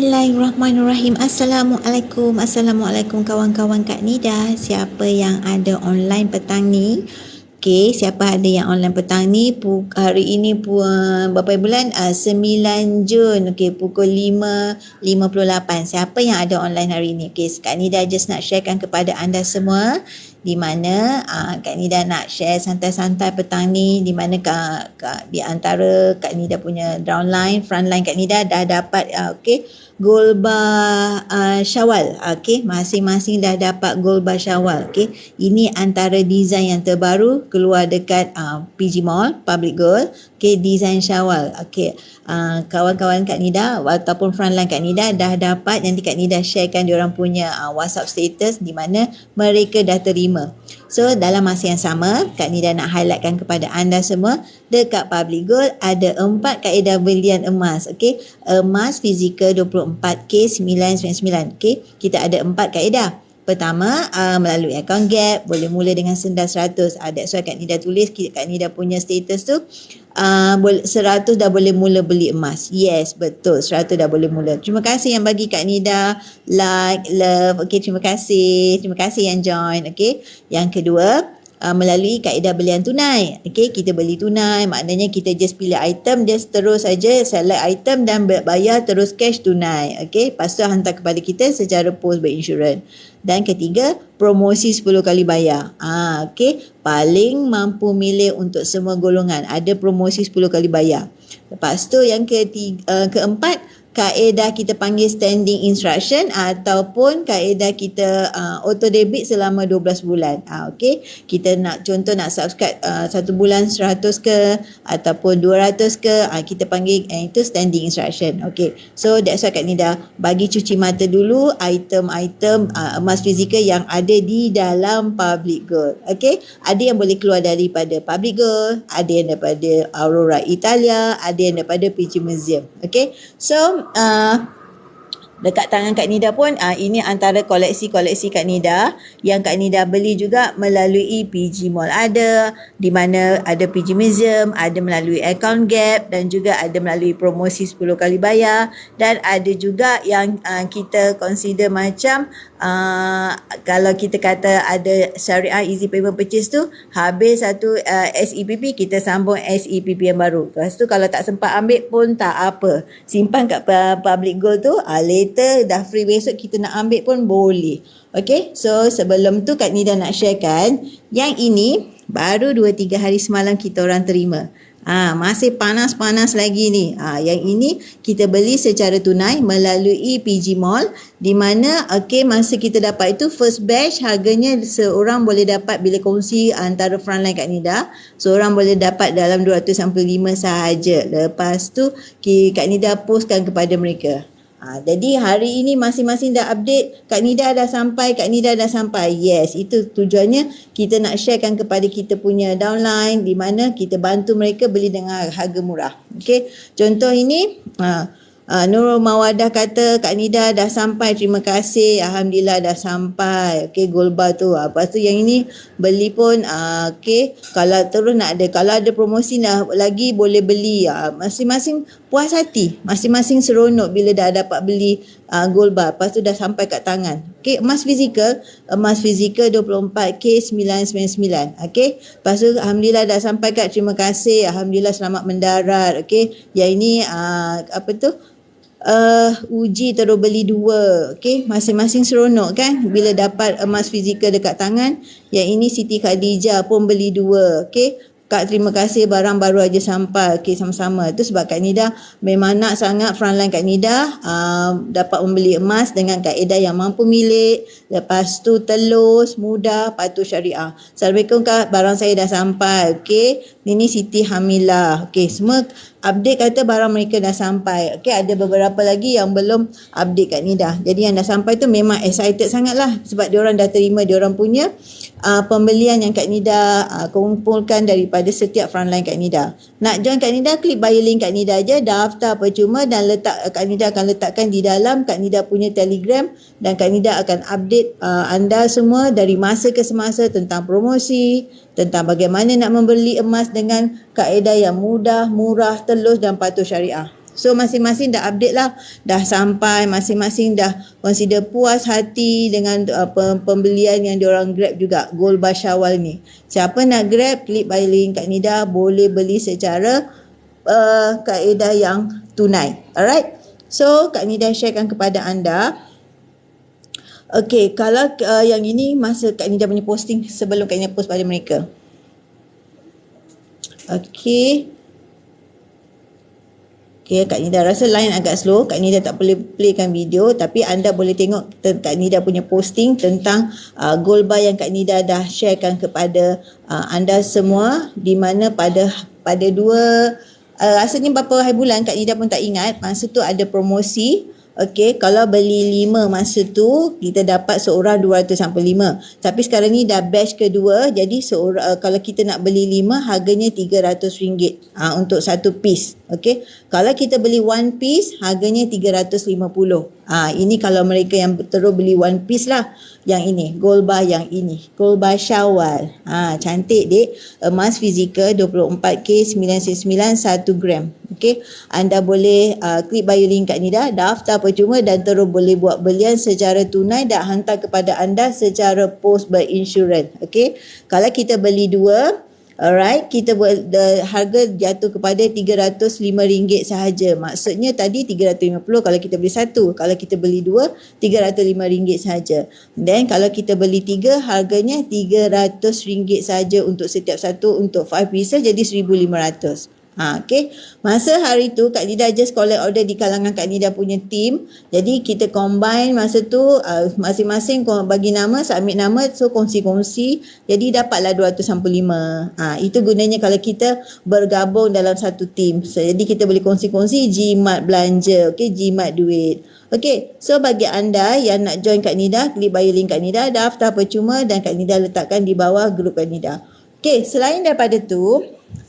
Bismillahirrahmanirrahim. Assalamualaikum kawan-kawan Kak Nida. Siapa yang ada online petang ni? Okey, siapa ada yang online petang ni? Hari ini berapa bulan? 9 Jun. Okey, pukul 5.58. Siapa yang ada online hari ini? Okey, Kak Nida just nak sharekan kepada anda semua di mana Kak Nida nak share santai-santai petang ni, di mana di antara Kak Nida punya downline, frontline Kak Nida dah dapat gold bar Syawal. Okey, masing-masing dah dapat gold bar Syawal. Okey, ini antara design yang terbaru keluar dekat PG Mall Public Gold. Okey, design Syawal. Okey, kawan-kawan Kak Nida ataupun frontline Kak Nida dah dapat. Nanti Kak Nida sharekan diorang punya WhatsApp status di mana mereka dah terima. So dalam masa yang sama, Kak Nida nak highlightkan kepada anda semua, dekat Public Gold ada 4 kaedah belian emas. Okey, emas fizikal 24K 999. Okey, kita ada 4 kaedah. Pertama, melalui akaun Gap, boleh mula dengan senda 100. That's why Kak Nida tulis, Kak Nida punya status tu 100 dah boleh mula beli emas. Yes, betul, 100 dah boleh mula. Terima kasih yang bagi Kak Nida like, love. Okey, terima kasih yang join. Okey, yang kedua, melalui kaedah belian tunai. Okey, kita beli tunai, maknanya kita just pilih item, just terus saja select item dan bayar terus cash tunai. Okey, lepas tu hantar kepada kita secara post berinsurans. Dan ketiga, promosi 10 kali bayar. Okey, paling mampu milih untuk semua golongan. Ada promosi 10 kali bayar. Lepas tu yang keempat, kaedah kita panggil standing instruction ataupun kaedah kita auto debit selama 12 bulan. Okey, kita nak contoh nak subscribe 1 bulan 100 ke ataupun 200 ke, kita panggil itu standing instruction. Okey, so that's why Kak Nida bagi cuci mata dulu item-item emas fizikal yang ada di dalam Public Gold. Okey, ada yang boleh keluar daripada Public Gold, ada yang daripada Aurora Italia, ada yang daripada PG Museum. Okey, so dekat tangan Kak Nida pun ini antara koleksi-koleksi Kak Nida yang Kak Nida beli juga melalui PG Mall, ada di mana ada PG Museum, ada melalui akaun Gap dan juga ada melalui promosi 10 kali bayar, dan ada juga yang kita consider macam kalau kita kata ada syariah easy payment purchase tu, habis satu SEPP, kita sambung SEPP yang baru. Lepas tu kalau tak sempat ambil pun tak apa, simpan kat Public Gold tu, later dah free besok kita nak ambil pun boleh. Okay, so sebelum tu Kak Nida nak sharekan yang ini baru 2-3 hari semalam kita orang terima. Masih panas-panas lagi ni. Yang ini kita beli secara tunai melalui PG Mall, di mana masa kita dapat itu first batch harganya seorang boleh dapat, bila kongsi antara frontline Kak Nida, seorang boleh dapat dalam 205 sahaja. Lepas tu Kak Nida postkan kepada mereka. Jadi hari ini masing-masing dah update, Kak Nida dah sampai, Kak Nida dah sampai. Yes, itu tujuannya, kita nak sharekan kepada kita punya downline, di mana kita bantu mereka beli dengan harga murah. Okey, contoh ini Nurul Mawadah kata, Kak Nida dah sampai, terima kasih, Alhamdulillah dah sampai. Okey, gold bar tu. Lepas tu yang ini beli pun okey, kalau terus nak ada, kalau ada promosi lagi boleh beli. Masing-masing puas hati, masing-masing seronok bila dah dapat beli gold bar. Lepas tu dah sampai kat tangan. Okey, emas fizikal 24K 999. Okey, lepas tu Alhamdulillah dah sampai Kak, terima kasih, Alhamdulillah selamat mendarat. Okey, yang ini uji terus beli 2. Okey, masing-masing seronok kan bila dapat emas fizikal dekat tangan. Yang ini Siti Khadijah pun beli 2. Okey, Kak terima kasih, barang baru aja sampai. Okey, sama-sama. Itu sebab Kak Nida memang nak sangat frontline Kak Nida dapat membeli emas dengan kaedah yang mampu milik, lepas tu telus, mudah, patuh syariah. Assalamualaikum Kak, barang saya dah sampai. Okey, ini Siti Hamilah. Okey, semua update kata barang mereka dah sampai. Okey, ada beberapa lagi yang belum update Kak Nida. Jadi yang dah sampai tu memang excited sangatlah sebab diorang dah terima diorang punya pembelian yang Kak Nida kumpulkan daripada setiap frontline Kak Nida. Nak join Kak Nida, klik bio link Kak Nida aja, daftar percuma, dan Kak Nida akan letakkan di dalam Kak Nida punya Telegram, dan Kak Nida akan update anda semua dari masa ke semasa tentang promosi, tentang bagaimana nak membeli emas dengan kaedah yang mudah, murah, telus dan patuh syariah. So masing-masing dah update lah, dah sampai, masing-masing dah consider puas hati dengan pembelian yang diorang grab juga, Gold Bar Syawal ni. Siapa nak grab, klik buy link Kak Nida, boleh beli secara kaedah yang tunai. Alright, so Kak Nida sharekan kepada anda. Okay, kalau yang ini masa Kak Nida punya posting sebelum Kak Nida post pada mereka. Okay, Kak Nida rasa line agak slow. Kak Nida tak boleh playkan video, tapi anda boleh tengok Kak Nida punya posting tentang gold bar yang Kak Nida dah sharekan kepada anda semua, di mana pada rasanya berapa hari bulan Kak Nida pun tak ingat. Masa tu ada promosi. Okey, kalau beli 5 masa tu kita dapat seorang 200 sampai 5. Tapi sekarang ni dah batch kedua, jadi kalau kita nak beli 5 harganya RM300 untuk satu piece. Okey, kalau kita beli one piece harganya RM350. Ini kalau mereka yang terus beli one piece lah. Yang ini, gold bar yang ini, Gold Bar Syawal. Cantik dek. Emas fizikal 24K 999 1 gram. Okey, anda boleh klik bio link Kak Nida, daftar percuma dan terus boleh buat belian secara tunai dan hantar kepada anda secara post berinsurans. Okey, kalau kita beli 2, alright, kita harga jatuh kepada RM305 sahaja. Maksudnya tadi RM350 kalau kita beli 1. Kalau kita beli 2, RM305 sahaja. Dan kalau kita beli 3, harganya RM300 sahaja untuk setiap satu. Untuk 5 pieces jadi RM1,500. Okay. Masa hari tu Kak Nida just collect order di kalangan Kak Nida punya team. Jadi kita combine masa tu, masing-masing bagi nama, submit nama, so kongsi-kongsi. Jadi dapatlah 205. Itu gunanya kalau kita bergabung dalam satu team. Jadi kita boleh kongsi-kongsi jimat belanja, okay, jimat duit. Okay, so bagi anda yang nak join Kak Nida, klik bio link Kak Nida, daftar percuma dan Kak Nida letakkan di bawah grup Kak Nida. Okay, selain daripada tu,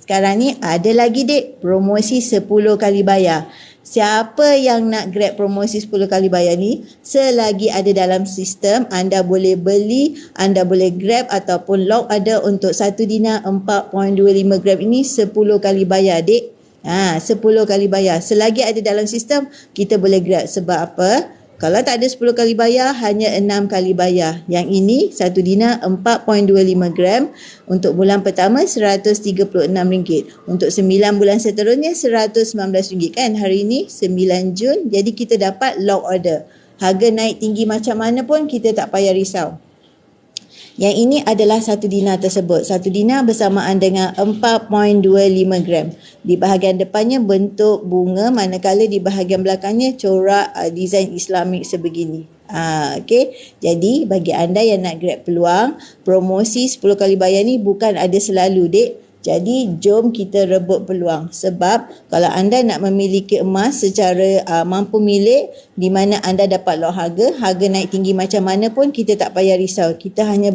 sekarang ni ada lagi dek promosi 10 kali bayar. Siapa yang nak grab promosi 10 kali bayar ni, selagi ada dalam sistem, anda boleh beli, anda boleh grab ataupun lock ada untuk 1 dinar 4.25 gram ini 10 kali bayar dek. 10 kali bayar. Selagi ada dalam sistem, kita boleh grab. Sebab apa? Kalau tak ada 10 kali bayar, hanya 6 kali bayar. Yang ini 1 dinar 4.25 gram. Untuk bulan pertama RM136. Untuk 9 bulan seterusnya RM119 kan. Hari ini 9 Jun. Jadi kita dapat lock order. Harga naik tinggi macam mana pun kita tak payah risau. Yang ini adalah 1 dinar tersebut. 1 dinar bersamaan dengan 4.25 gram. Di bahagian depannya bentuk bunga, manakala di bahagian belakangnya corak desain Islamik sebegini. Okay. Jadi bagi anda yang nak grab peluang, promosi 10 kali bayar ni bukan ada selalu dek. Jadi jom kita rebut peluang. Sebab kalau anda nak memiliki emas secara mampu milik, di mana anda dapat lock harga naik tinggi macam mana pun kita tak payah risau. Kita hanya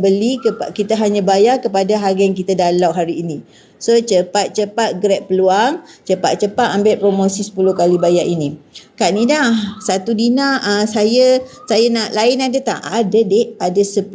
kita hanya bayar kepada harga yang kita dah lock hari ini. So cepat-cepat grab peluang, cepat-cepat ambil promosi 10 kali bayar ini. Kak Nida, 1 dinar saya nak lain ada tak? Ada dek, ada 10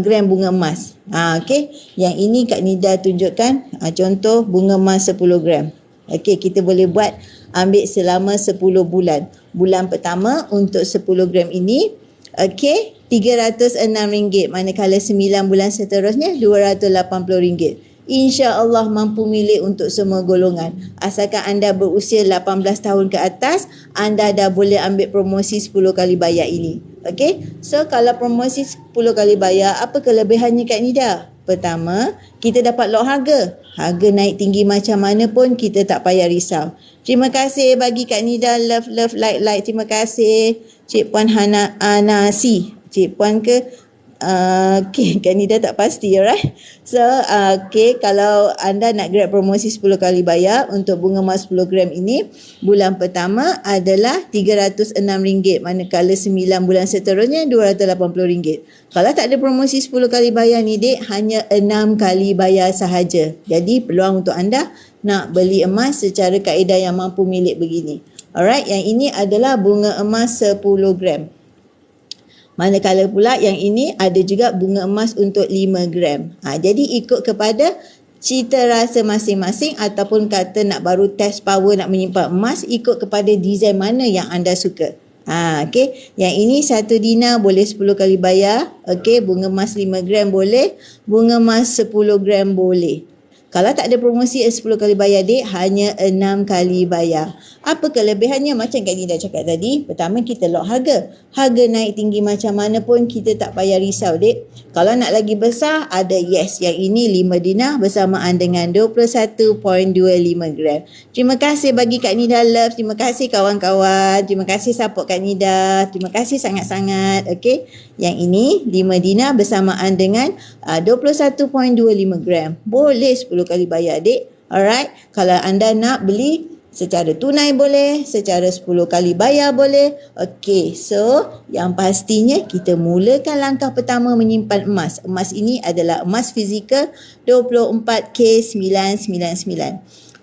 gram bunga emas. Okey, yang ini Kak Nida tunjukkan contoh bunga emas 10 gram. Okey, kita boleh buat ambil selama 10 bulan. Bulan pertama untuk 10 gram ini, okey, RM306. Manakala 9 bulan seterusnya RM280. InsyaAllah mampu milik untuk semua golongan. Asalkan anda berusia 18 tahun ke atas, anda dah boleh ambil promosi 10 kali bayar ini. Okey, so kalau promosi 10 kali bayar, apa kelebihannya Kak Nida? Pertama, kita dapat lock harga. Harga naik tinggi macam mana pun kita tak payah risau. Terima kasih bagi Kak Nida, love, like. Terima kasih Cik Puan Hana Nasi. Cik Puan ke? Okay, Kak Nida tak pasti, alright. So, okay, kalau anda nak grab promosi 10 kali bayar untuk bunga emas 10 gram ini, bulan pertama adalah RM306, manakala 9 bulan seterusnya RM280. Kalau tak ada promosi 10 kali bayar ni dek, hanya 6 kali bayar sahaja. Jadi, peluang untuk anda nak beli emas secara kaedah yang mampu milik begini. Alright, yang ini adalah bunga emas 10 gram. Manakala pula yang ini ada juga bunga emas untuk 5 gram. Jadi ikut kepada cita rasa masing-masing, ataupun kata nak baru test power nak menyimpan emas, ikut kepada design mana yang anda suka. Okey, yang ini 1 dinar boleh 10 kali bayar. Okey, bunga emas 5 gram boleh, bunga emas 10 gram boleh. Kalau tak ada promosi 10 kali bayar, dek, hanya 6 kali bayar. Apa kelebihannya? Macam Kak Nida cakap tadi, pertama kita lock harga. Harga naik tinggi macam mana pun kita tak payah risau, dek. Kalau nak lagi besar, ada yes. Yang ini 5 dinar bersamaan dengan 21.25 gram. Terima kasih bagi Kak Nida Love. Terima kasih kawan-kawan. Terima kasih support Kak Nida. Terima kasih sangat-sangat. Okey. Yang ini 5 dinar bersamaan dengan 21.25 gram. Boleh 10 kali bayar, dek. Alright. Kalau anda nak beli secara tunai boleh, secara 10 kali bayar boleh. Okey, so yang pastinya kita mulakan langkah pertama menyimpan emas. Emas ini adalah emas fizikal 24K999.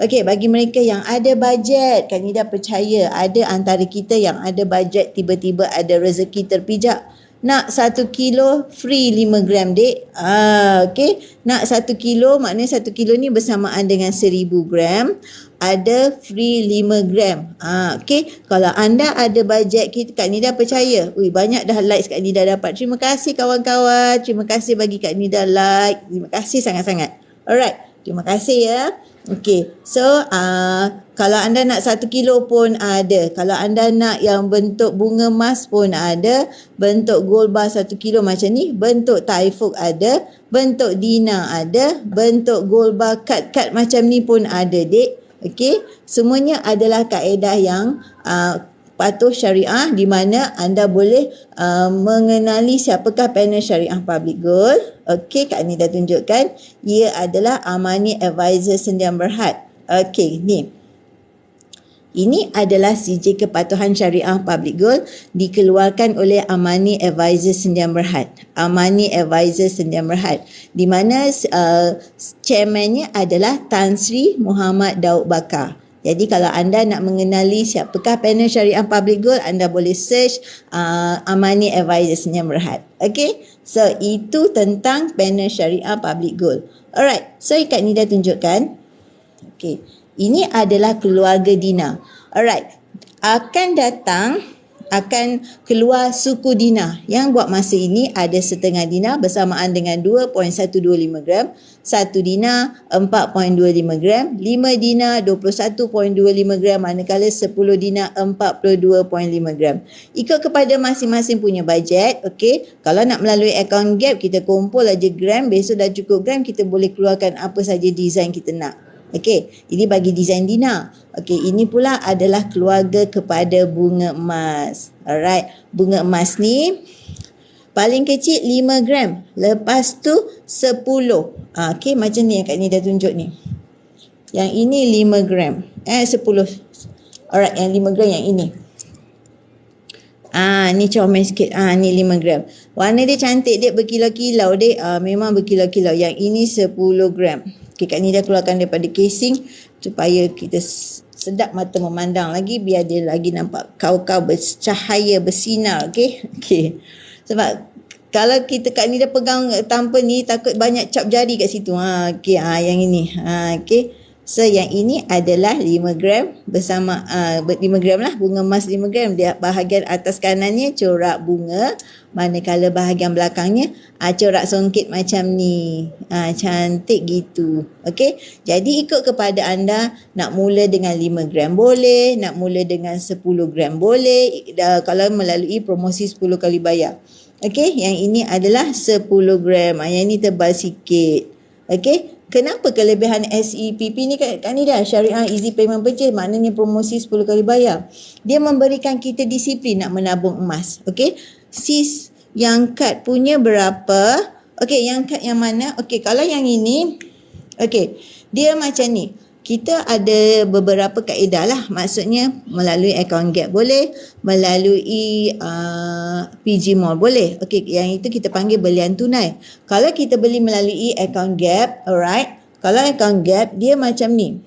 Okey, bagi mereka yang ada bajet, Kak Nida percaya ada antara kita yang ada bajet, tiba-tiba ada rezeki terpijak. Nak 1 kilo free 5 gram, dek. Okey. Nak 1 kilo, maknanya 1 kilo ni bersamaan dengan 1000 gram. Ada free 5 gram. Okey. Kalau anda ada bajet, Kak Nida percaya. Banyak dah likes Kak Nida dapat. Terima kasih kawan-kawan. Terima kasih bagi Kak Nida like. Terima kasih sangat-sangat. Alright. Terima kasih ya. Okey, so kalau anda nak 1 kilo pun ada. Kalau anda nak yang bentuk bunga emas pun ada. Bentuk gold bar 1 kilo macam ni. Bentuk taifuk ada. Bentuk dinar ada. Bentuk gold bar kad-kad macam ni pun ada, dek. Okey, semuanya adalah kaedah yang patuh syariah, di mana anda boleh mengenali siapakah panel syariah public gold. Okey, Kak Nida tunjukkan. Ia adalah Amani Advisor Sendian Berhad. Okey, ni. Ini adalah CJ Kepatuhan Syariah Public Gold dikeluarkan oleh Amani Advisor Sendian Berhad. Amani Advisor Sendian Berhad. Di mana chairmannya adalah Tan Sri Muhammad Daud Bakar. Jadi kalau anda nak mengenali siapakah panel syariah public gold, anda boleh search Amani Advisor Sendian Berhad. Okay, so itu tentang panel syariah public gold. Alright, so Kak Nida tunjukkan. Okay, ini adalah keluarga dinar. Alright, akan keluar suku dinar yang buat masa ini ada setengah dinar bersamaan dengan 2.125 gram, 1 dinar 4.25 gram, 5 dinar 21.25 gram, manakala 10 dinar 42.5 gram. Ikut kepada masing-masing punya bajet. Okey, kalau nak melalui account gap, kita kumpul aja gram, besok dah cukup gram, kita boleh keluarkan apa saja design kita nak. Okey, ini bagi design dinar. Okey, ini pula adalah keluarga kepada bunga emas. Alright, bunga emas ni paling kecil 5 gram. Lepas tu 10. Okey, macam ni yang Kak Nida tunjuk ni. Yang ini 5 gram. 10. Alright, yang 5 gram yang ini. Ni comel sikit. Ni 5 gram. Warna dia cantik, dia berkilau-kilau, dek. Memang berkilau-kilau. Yang ini 10 gram. Okay, Kak Nida keluarkan daripada casing supaya kita sedap mata memandang lagi, biar dia lagi nampak kau-kau bercahaya, bersinar. Okay. Sebab kalau kita Kak Nida pegang tanpa ni, takut banyak cap jari kat situ. Okay, yang ini. Okay. So yang ini adalah 5 gram bersama 5 gram lah, bunga emas 5 gram. Dia bahagian atas kanannya corak bunga, manakala bahagian belakangnya corak songket macam ni. Cantik gitu. Okey. Jadi ikut kepada anda, nak mula dengan 5 gram boleh, nak mula dengan 10 gram boleh, kalau melalui promosi 10 kali bayar. Okey, yang ini adalah 10 gram. Yang ini tebal sikit. Okey. Kenapa kelebihan SEPP ni Kak Nida? Syariah Easy Payment Purchase, maknanya promosi 10 kali bayar. Dia memberikan kita disiplin nak menabung emas. Okey. Sis yang kad punya berapa? Okey, yang kad yang mana? Okey, kalau yang ini, okey, dia macam ni. Kita ada beberapa kaedah lah. Maksudnya melalui account gap boleh, melalui PG Mall boleh. Okey, yang itu kita panggil belian tunai. Kalau kita beli melalui account gap, alright. Kalau account gap, dia macam ni.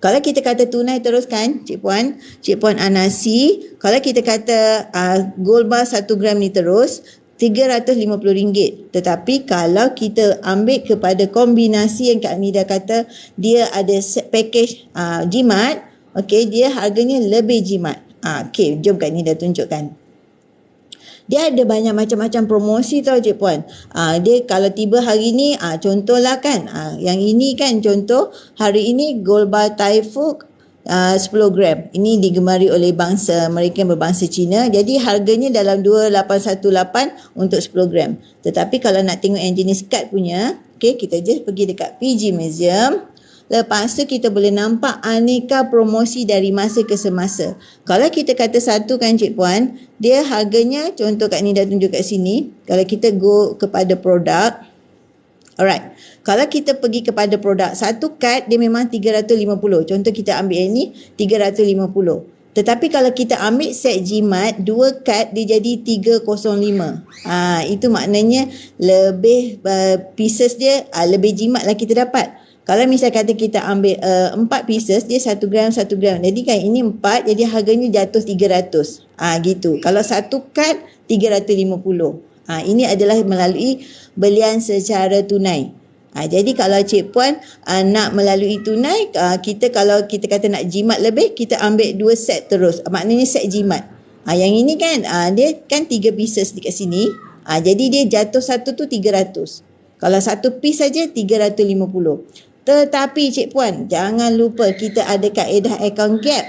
Kalau kita kata tunai teruskan, Cik Puan Anasi, kalau kita kata gold bar 1 gram ni terus, RM350. Tetapi kalau kita ambil kepada kombinasi yang Kak Nida kata dia ada set package jimat, okey, dia harganya lebih jimat. Okey, jom Kak Nida tunjukkan. Dia ada banyak macam-macam promosi tau Cik Puan. Dia kalau tiba hari ni, contohlah kan, yang ini kan contoh, hari ini Gold Bar Thai Food 10 gram. Ini digemari oleh bangsa mereka yang berbangsa Cina. Jadi harganya dalam 2818 untuk 10 gram. Tetapi kalau nak tengok yang jenis kad punya, okay, kita just pergi dekat PG Museum. Lepas tu kita boleh nampak aneka promosi dari masa ke semasa. Kalau kita kata satu kan Cik Puan, dia harganya, contoh Kak Nida tunjuk kat sini. Kalau kita go kepada produk, alright. Kalau kita pergi kepada produk, satu kad dia memang 350. Contoh kita ambil yang ni 350. Tetapi kalau kita ambil set jimat, dua kad dia jadi 305. Itu maknanya lebih pieces dia lebih jimat lah kita dapat. Kalau misal kata kita ambil 4 pieces, dia 1 gram 1 gram. Jadi kan ini 4, jadi harganya jatuh 300. Gitu. Kalau satu kad 350. Ini adalah melalui belian secara tunai. Jadi kalau Cik Puan nak melalui tunai, kita kalau kita kata nak jimat lebih, kita ambil 2 set terus. Maknanya set jimat. Yang ini kan, dia kan 3 pieces dekat sini. Jadi dia jatuh satu tu 300. Kalau satu piece saja 350. Tetapi Cik Puan, jangan lupa kita ada kaedah account gap.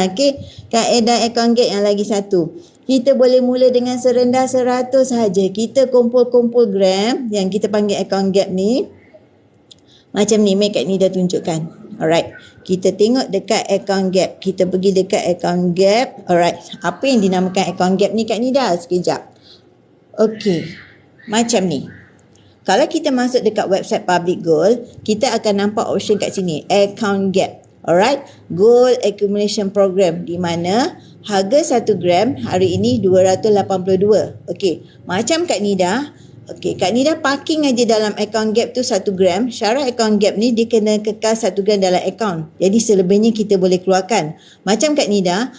Okay. Kaedah account gap yang lagi satu. Kita boleh mula dengan serendah 100 saja. Kita kumpul-kumpul gram yang kita panggil account gap ni. Macam ni, Kak Nida tunjukkan. Alright. Kita tengok dekat account gap. Kita pergi dekat account gap. Alright. Apa yang dinamakan account gap ni Kak Nida? Sekejap. Okay. Macam ni. Kalau kita masuk dekat website Public Gold, kita akan nampak option kat sini. Account gap. Alright. Gold Accumulation Program. Di mana harga 1 gram hari ini 282. Okey, macam Kak Nida. Okey, Kak Nida parking aja dalam account gap tu 1 gram. Syarat account gap ni dia kena kekal 1 gram dalam account. Jadi selebihnya kita boleh keluarkan. Macam Kak Nida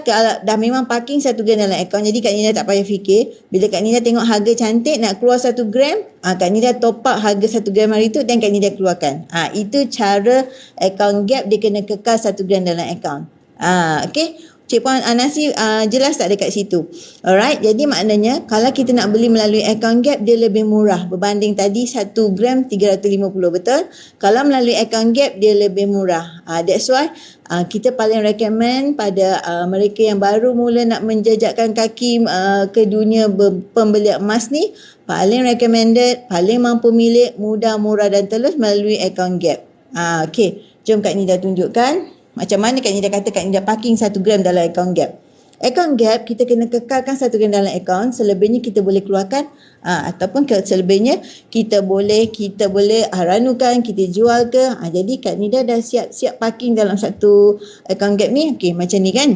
kalau dah memang parking 1 gram dalam account, jadi Kak Nida tak payah fikir. Bila Kak Nida tengok harga cantik nak keluar 1 gram, Kak Nida top up harga 1 gram hari tu dan Kak Nida keluarkan. Itu cara account gap, dia kena kekal 1 gram dalam account. Okey. Cik Puan Nasi jelas tak dekat situ. Alright, jadi maknanya kalau kita nak beli melalui account gap, dia lebih murah berbanding tadi 1 gram 350, betul? Kalau melalui account gap, dia lebih murah. That's why kita paling recommend pada mereka yang baru mula nak menjejakkan kaki ke dunia pembelian emas ni, paling recommended, paling mampu milik, mudah, murah dan telus melalui account gap. Okay, jom Kak Nida tunjukkan. Macam mana Kak Nida kata Kak Nida parking 1 gram dalam account gap. Account gap kita kena kekalkan 1 gram dalam account, selebihnya kita boleh keluarkan ataupun selebihnya kita boleh ranukan, kita jual ke. Jadi Kak Nida dah siap-siap parking dalam satu account gap ni. Okey, macam ni kan.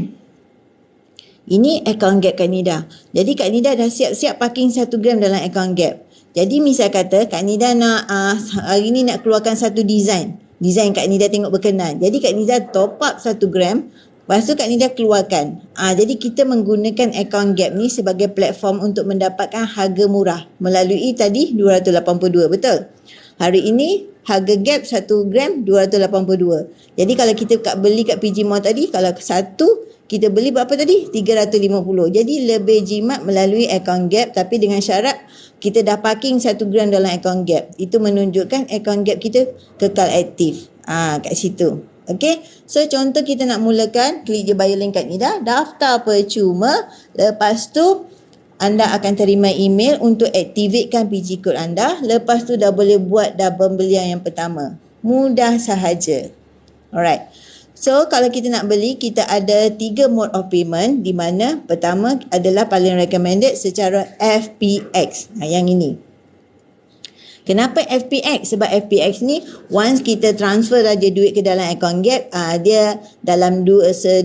Ini account gap Kak Nida. Jadi Kak Nida dah siap-siap parking 1 gram dalam account gap. Jadi misal kata Kak Nida nak hari ni nak keluarkan satu design Kak Nida tengok berkenan. Jadi Kak Nida top up 1 gram. Lepas tu Kak Nida keluarkan. Jadi kita menggunakan account gap ni sebagai platform untuk mendapatkan harga murah. Melalui tadi 282. Betul? Hari ini harga gap 1 gram 282. Jadi kalau kita beli kat PG Mall tadi, kalau satu kita beli berapa tadi? 350. Jadi lebih jimat melalui account gap, tapi dengan syarat kita dah parking 1 gram dalam account gap. Itu menunjukkan account gap kita kekal aktif. Kat situ. Okay. So contoh kita nak mulakan, klik je bio link Kak Nida, daftar percuma. Lepas tu anda akan terima email untuk aktifkan PG code anda. Lepas tu dah boleh buat dah pembelian yang pertama. Mudah sahaja. Alright. So kalau kita nak beli, kita ada 3 mode of payment, di mana pertama adalah paling recommended secara FPX. Yang ini. Kenapa FPX? Sebab FPX ni once kita transfer saja duit ke dalam account gap, dia dalam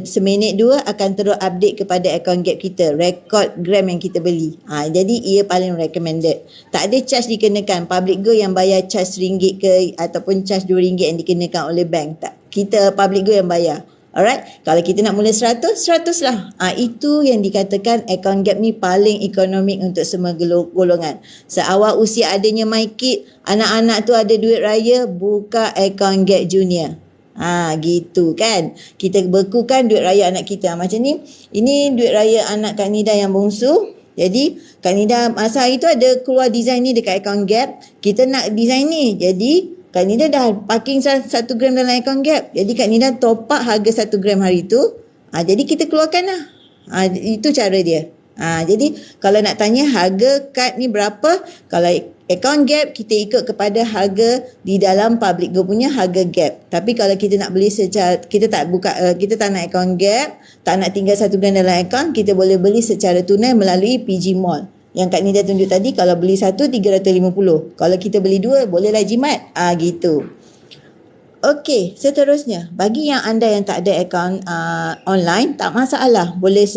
seminit 2 akan terus update kepada account gap kita, rekod gram yang kita beli. Jadi ia paling recommended. Tak ada charge dikenakan. Public Go yang bayar charge RM1 ke ataupun charge RM2 yang dikenakan oleh bank. Tak. Kita Public Go yang bayar. Alright, kalau kita nak mula 100, 100 lah. Itu yang dikatakan account gap ni paling ekonomik untuk semua golongan. Seawal usia adanya MyKid, anak-anak tu ada duit raya, buka account gap junior. Gitu kan. Kita bekukan duit raya anak kita. Macam ni, ini duit raya anak Kak Nida yang bongsu. Jadi Kak Nida masa itu ada keluar design ni dekat account gap. Kita nak design ni. Jadi Kak Nida dah parking 1 gram dalam account gap. Jadi Kak Nida top up harga 1 gram hari tu. Jadi kita keluarkan lah. Itu cara dia. Jadi kalau nak tanya harga kad ni berapa, kalau account gap kita ikut kepada harga di dalam public go punya harga gap. Tapi kalau kita nak beli secara, kita tak nak account gap, tak nak tinggal 1 gram dalam account, kita boleh beli secara tunai melalui PG Mall. Yang Kak Nida tunjuk tadi, kalau beli 1, 350. Kalau kita beli 2, bolehlah jimat. Gitu. Okey, seterusnya. Bagi yang anda yang tak ada akaun online, tak masalah. Boleh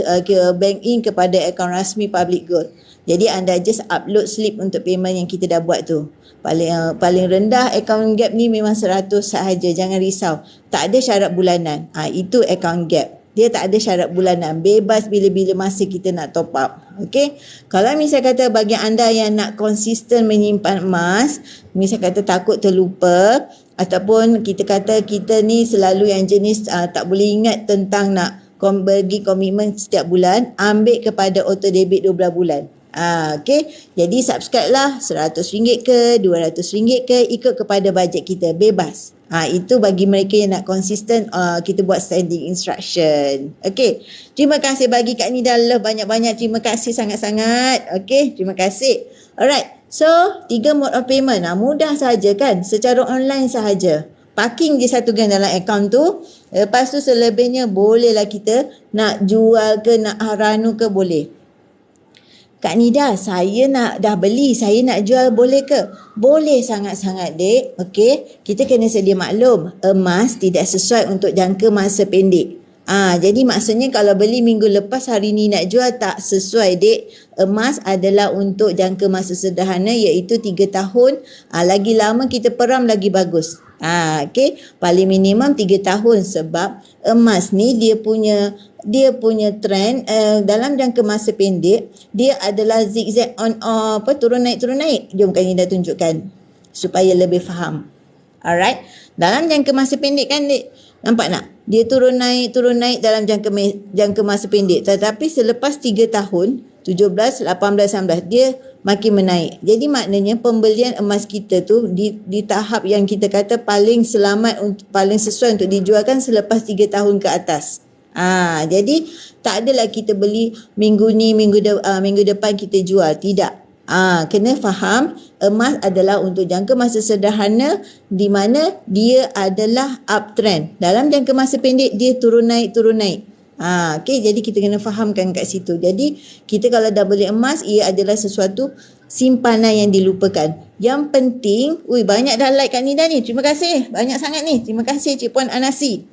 bank in kepada akaun rasmi Public Gold. Jadi anda just upload slip untuk payment yang kita dah buat tu. Paling rendah akaun gap ni memang 100 sahaja. Jangan risau. Tak ada syarat bulanan. Itu akaun gap. Dia tak ada syarat bulanan. Bebas bila-bila masa kita nak top up. Okey. Kalau misal kata bagi anda yang nak konsisten menyimpan emas, misal kata takut terlupa, ataupun kita kata kita ni selalu yang jenis tak boleh ingat tentang nak bagi komitmen setiap bulan, ambil kepada auto debit 12 bulan. Okey. Jadi subscribe lah RM100 ke, RM200 ke, ikut kepada bajet kita. Bebas. Itu bagi mereka yang nak konsisten, kita buat standing instruction. Okey. Terima kasih bagi Kak Nida Love banyak-banyak. Terima kasih sangat-sangat. Okey. Terima kasih. Alright. So, 3 mode of payment. Mudah saja kan? Secara online sahaja. Parking je 1 gram dalam akaun tu. Lepas tu selebihnya bolehlah kita nak jual ke, nak haranu ke, boleh. Kak Nida, saya nak dah beli, saya nak jual, boleh ke? Boleh sangat-sangat, dek. Okey, kita kena sedia maklum, emas tidak sesuai untuk jangka masa pendek. Jadi maksudnya kalau beli minggu lepas, hari ni nak jual, tak sesuai, dek. Emas adalah untuk jangka masa sederhana, iaitu 3 tahun. Lagi lama kita peram, lagi bagus. Okey, paling minimum 3 tahun, sebab emas ni dia punya trend dalam jangka masa pendek, dia adalah zigzag on off, turun naik. Jom Kak Nida tunjukkan supaya lebih faham. Alright, dalam jangka masa pendek kan, dek, nampak tak? Dia turun naik dalam jangka masa pendek, tetapi selepas 3 tahun, 17, 18, 19, dia makin menaik. Jadi maknanya pembelian emas kita tu di tahap yang kita kata paling selamat, paling sesuai untuk dijualkan selepas 3 tahun ke atas. Jadi tak adalah kita beli minggu ni, minggu depan kita jual. Tidak. Kena faham, emas adalah untuk jangka masa sederhana, di mana dia adalah uptrend. Dalam jangka masa pendek dia turun naik. Okey, jadi kita kena fahamkan kat situ. Jadi kita kalau dah beli emas, ia adalah sesuatu simpanan yang dilupakan. Yang penting, banyak dah like Kak Nida ni. Terima kasih. Banyak sangat ni. Terima kasih Cik Puan Anasi.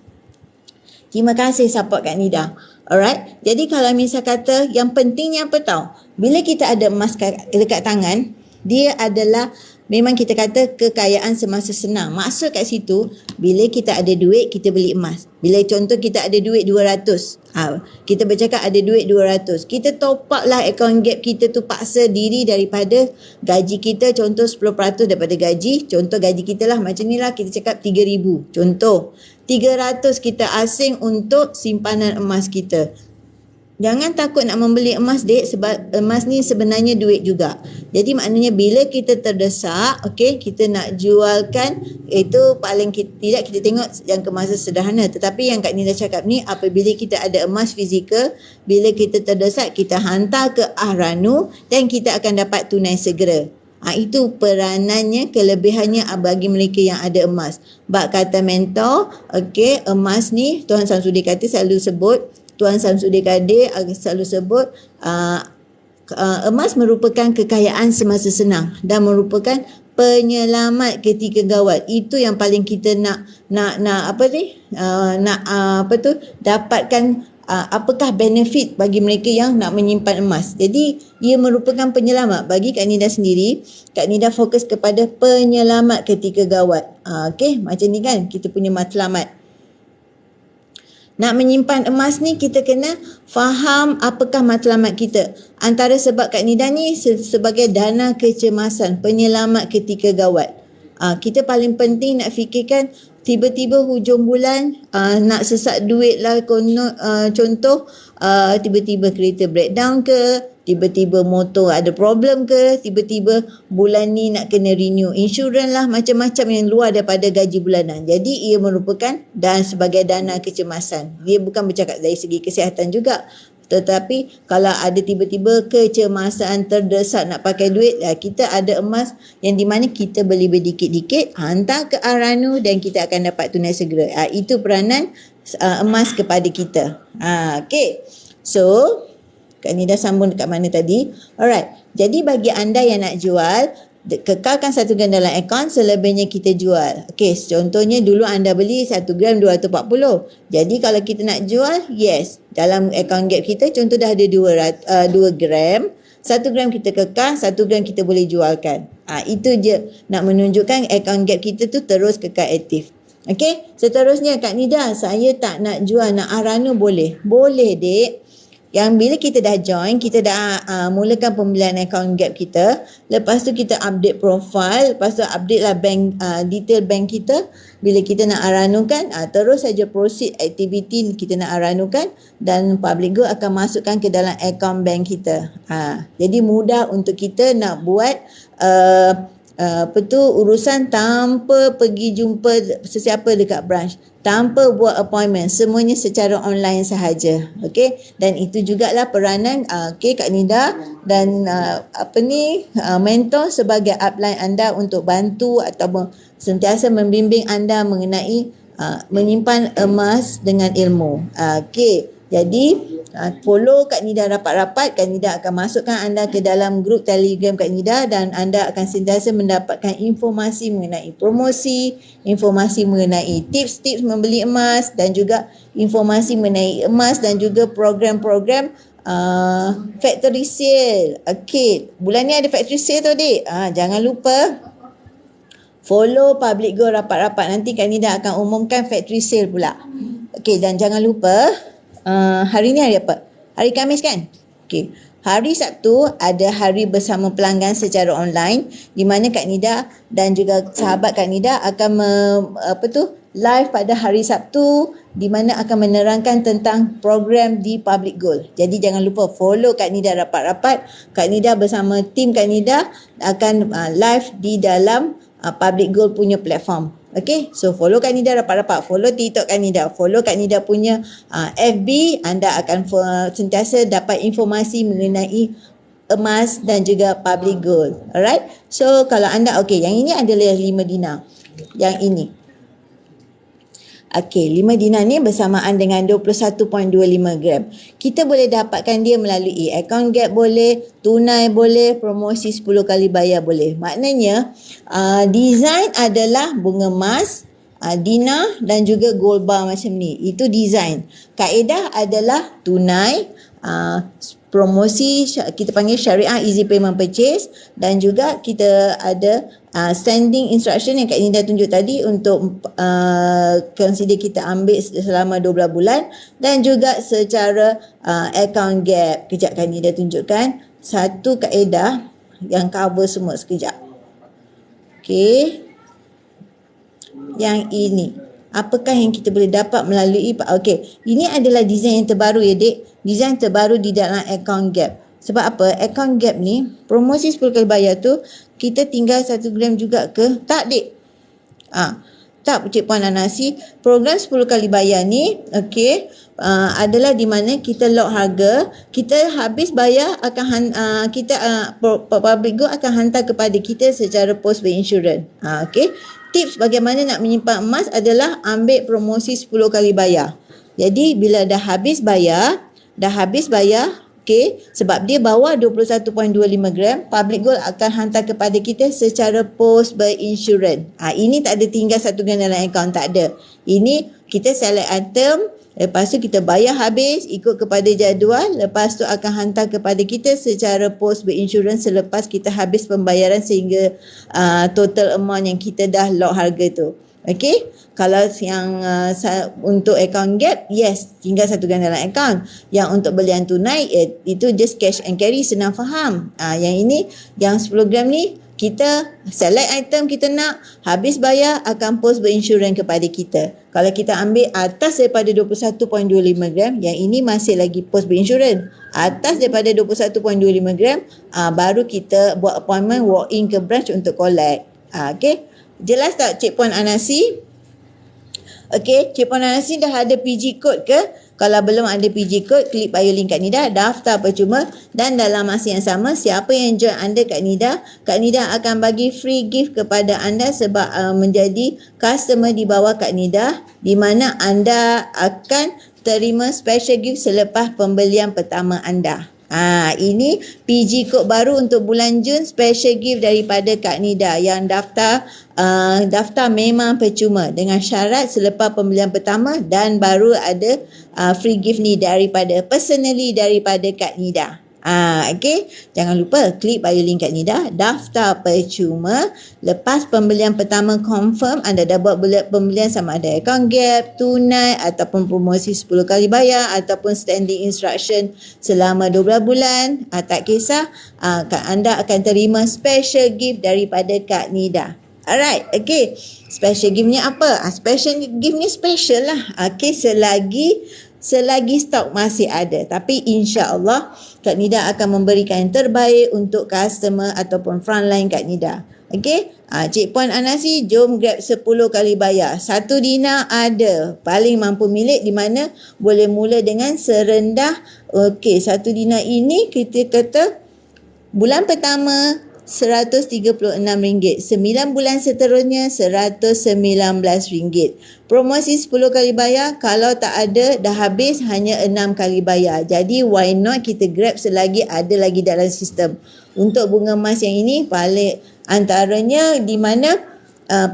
Terima kasih support Kak Nida. Alright. Jadi kalau misal kata yang pentingnya apa tahu? Bila kita ada emas dekat tangan, dia adalah memang kita kata kekayaan semasa senang. Maksud kat situ, bila kita ada duit, kita beli emas. Bila contoh kita ada duit 200. Kita bercakap ada duit 200. Kita top up lah account gap kita tu, paksa diri daripada gaji kita. Contoh 10% daripada gaji. Contoh gaji kita lah macam ni lah, kita cakap 3,000. Contoh 300 kita asing untuk simpanan emas kita. Jangan takut nak membeli emas, dek, sebab emas ni sebenarnya duit juga. Jadi maknanya bila kita terdesak, okey, kita nak jualkan, itu paling tidak kita tengok jangka masa sederhana. Tetapi yang Kak Nida cakap ni, apabila kita ada emas fizikal, bila kita terdesak, kita hantar ke Ahranu dan kita akan dapat tunai segera. Itu peranannya, kelebihannya bagi mereka yang ada emas. Bak kata mentor, okey, emas ni Tuan Samsudin kata selalu sebut, Tuan Samsudin Kadir selalu sebut, emas merupakan kekayaan semasa senang dan merupakan penyelamat ketika gawat. Itu yang paling kita nak dapatkan. Apakah benefit bagi mereka yang nak menyimpan emas. Jadi ia merupakan penyelamat. Bagi Kak Nida sendiri, Kak Nida fokus kepada penyelamat ketika gawat. Okey, macam ni kan kita punya matlamat. Nak menyimpan emas ni kita kena faham apakah matlamat kita. Antara sebab Kak Nida ni sebagai dana kecemasan, penyelamat ketika gawat. Kita paling penting nak fikirkan tiba-tiba hujung bulan nak sesak duit lah, contoh tiba-tiba kereta breakdown ke, tiba-tiba motor ada problem ke, tiba-tiba bulan ni nak kena renew insurans lah, macam-macam yang luar daripada gaji bulanan. Jadi ia merupakan dan sebagai dana kecemasan. Dia bukan bercakap dari segi kesihatan juga. Tetapi kalau ada tiba-tiba kecemasan, terdesak nak pakai duit, kita ada emas yang di mana kita beli berdikit-dikit, hantar ke Aranu dan kita akan dapat tunai segera. Itu peranan emas kepada kita. Okay. So, Kak Nida sambung dekat mana tadi? Alright. Jadi bagi anda yang nak jual, kekalkan 1 gram dalam akaun, selebihnya kita jual. Okey, contohnya dulu anda beli 1 gram 240. Jadi kalau kita nak jual, yes, dalam akaun gap kita contoh dah ada 2 gram, 1 gram kita kekal, 1 gram kita boleh jualkan. Itu je nak menunjukkan akaun gap kita tu terus kekal aktif. Okey, seterusnya Kak Nida, saya tak nak jual, nak Aranu boleh? Boleh, Dek. Yang bila kita dah join, kita dah mulakan pembelian akaun gap kita, lepas tu kita update profile, lepas tu update lah bank, detail bank kita. Bila kita nak aranukan, terus saja proceed activity kita nak aranukan dan Public Go akan masukkan ke dalam akaun bank kita. Jadi mudah untuk kita nak buat urusan tanpa pergi jumpa sesiapa dekat branch, tanpa buat appointment, semuanya secara online sahaja. Okey, dan itu jugalah peranan Kak Nida dan mentor sebagai upline anda untuk bantu atau sentiasa membimbing anda mengenai menyimpan emas dengan ilmu. Okey, jadi follow Kak Nida rapat-rapat. Kak Nida akan masukkan anda ke dalam grup Telegram Kak Nida dan anda akan sentiasa mendapatkan informasi mengenai promosi, informasi mengenai tips-tips membeli emas dan juga informasi mengenai emas dan juga program-program factory sale. Okey, bulan ni ada factory sale tu, Dik. Jangan lupa follow Public Go rapat-rapat. Nanti Kak Nida akan umumkan factory sale pula. Okey, dan jangan lupa hari ni hari apa? Hari Khamis kan? Okey. Hari Sabtu ada hari bersama pelanggan secara online di mana Kak Nida dan juga sahabat Kak Nida akan live pada hari Sabtu di mana akan menerangkan tentang program di Public Gold. Jadi jangan lupa follow Kak Nida rapat-rapat. Kak Nida bersama tim Kak Nida akan live di dalam Public Gold punya platform. Okay, so follow Kak Nida rapat-rapat, follow TikTok Kak Nida, follow Kak Nida punya FB, anda akan sentiasa dapat informasi mengenai emas dan juga Public Gold. Alright, so kalau anda, okay, yang ini adalah 5 dinar, yang ini. Okey, 5 dinar ni bersamaan dengan 21.25 gram. Kita boleh dapatkan dia melalui akaun gap boleh, tunai boleh, promosi 10 kali bayar boleh. Maknanya, design adalah bunga emas, dinar dan juga gold bar macam ni. Itu design. Kaedah adalah tunai, promosi, kita panggil syariah easy payment purchase dan juga kita ada standing instruction yang Kak Nida tunjuk tadi untuk consider kita ambil selama 12 bulan dan juga secara account gap. Kejap Kak Nida tunjukkan satu kaedah yang cover semua sekejap. Okey. Yang ini. Apakah yang kita boleh dapat melalui, okey, ini adalah design yang terbaru ya, Dek. Design terbaru di dalam account gap. Sebab apa? Account gap ni, promosi 10 kali bayar tu, kita tinggal 1 gram juga ke? Tak, Dek. Tak, Cik Puan Anasi. Program 10 kali bayar ni, okey, adalah di mana kita lock harga, kita habis bayar akan Public Go akan hantar kepada kita secara post insurans. Okey. Tips bagaimana nak menyimpan emas adalah ambil promosi 10 kali bayar. Jadi bila dah habis bayar, okey, sebab dia bawa 21.25 gram, Public Gold akan hantar kepada kita secara post insurans. Ini tak ada tinggal 1 gram dalam akaun, tak ada. Ini kita select item, lepas tu kita bayar habis ikut kepada jadual, lepas tu akan hantar kepada kita secara post insurans selepas kita habis pembayaran sehingga total amount yang kita dah lock harga tu. Okey? Kalau yang untuk account gap, yes, tinggal satukan dalam account. Yang untuk belian tunai, itu just cash and carry, senang faham. Yang ini, yang 10 gram ni, kita select item kita nak, habis bayar akan post berinsurans kepada kita. Kalau kita ambil atas daripada 21.25 gram, yang ini masih lagi post berinsurans. Atas daripada 21.25 gram, baru kita buat appointment walk in ke branch untuk collect. Okay, jelas tak Cik Puan Anasi? Okay, Cik Puan Anasi dah ada PG code ke? Kalau belum ada PG code, klik bio link Kak Nida, daftar percuma, dan dalam masa yang sama, siapa yang join anda Kak Nida akan bagi free gift kepada anda sebab menjadi customer di bawah Kak Nida, di mana anda akan terima special gift selepas pembelian pertama anda. Ini PG code baru untuk bulan Jun, special gift daripada Kak Nida yang daftar memang percuma dengan syarat selepas pembelian pertama, dan baru ada free gift ni personally daripada Kak Nida. Okay, jangan lupa klik bio link Kak Nida, daftar percuma. Lepas pembelian pertama confirm, anda dah buat pembelian sama ada account gap, tunai ataupun promosi 10 kali bayar ataupun standing instruction selama 12 bulan, tak kisah, anda akan terima special gift daripada Kak Nida. Alright, okay. Special gift ni apa? Special gift ni special lah. Okay, selagi stok masih ada. Tapi insya-Allah Kak Nida akan memberikan yang terbaik untuk customer ataupun frontline Kak Nida. Okey, Cik Puan Anasi, jom grab 10 kali bayar. 1 dinar ada. Paling mampu milik, di mana boleh mula dengan serendah, 1 dinar ini kita kata bulan pertama RM136, 9 bulan seterusnya RM119. Promosi 10 kali bayar, kalau tak ada dah habis hanya 6 kali bayar. Jadi why not kita grab selagi ada lagi dalam sistem. Untuk bunga emas yang ini paling antaranya di mana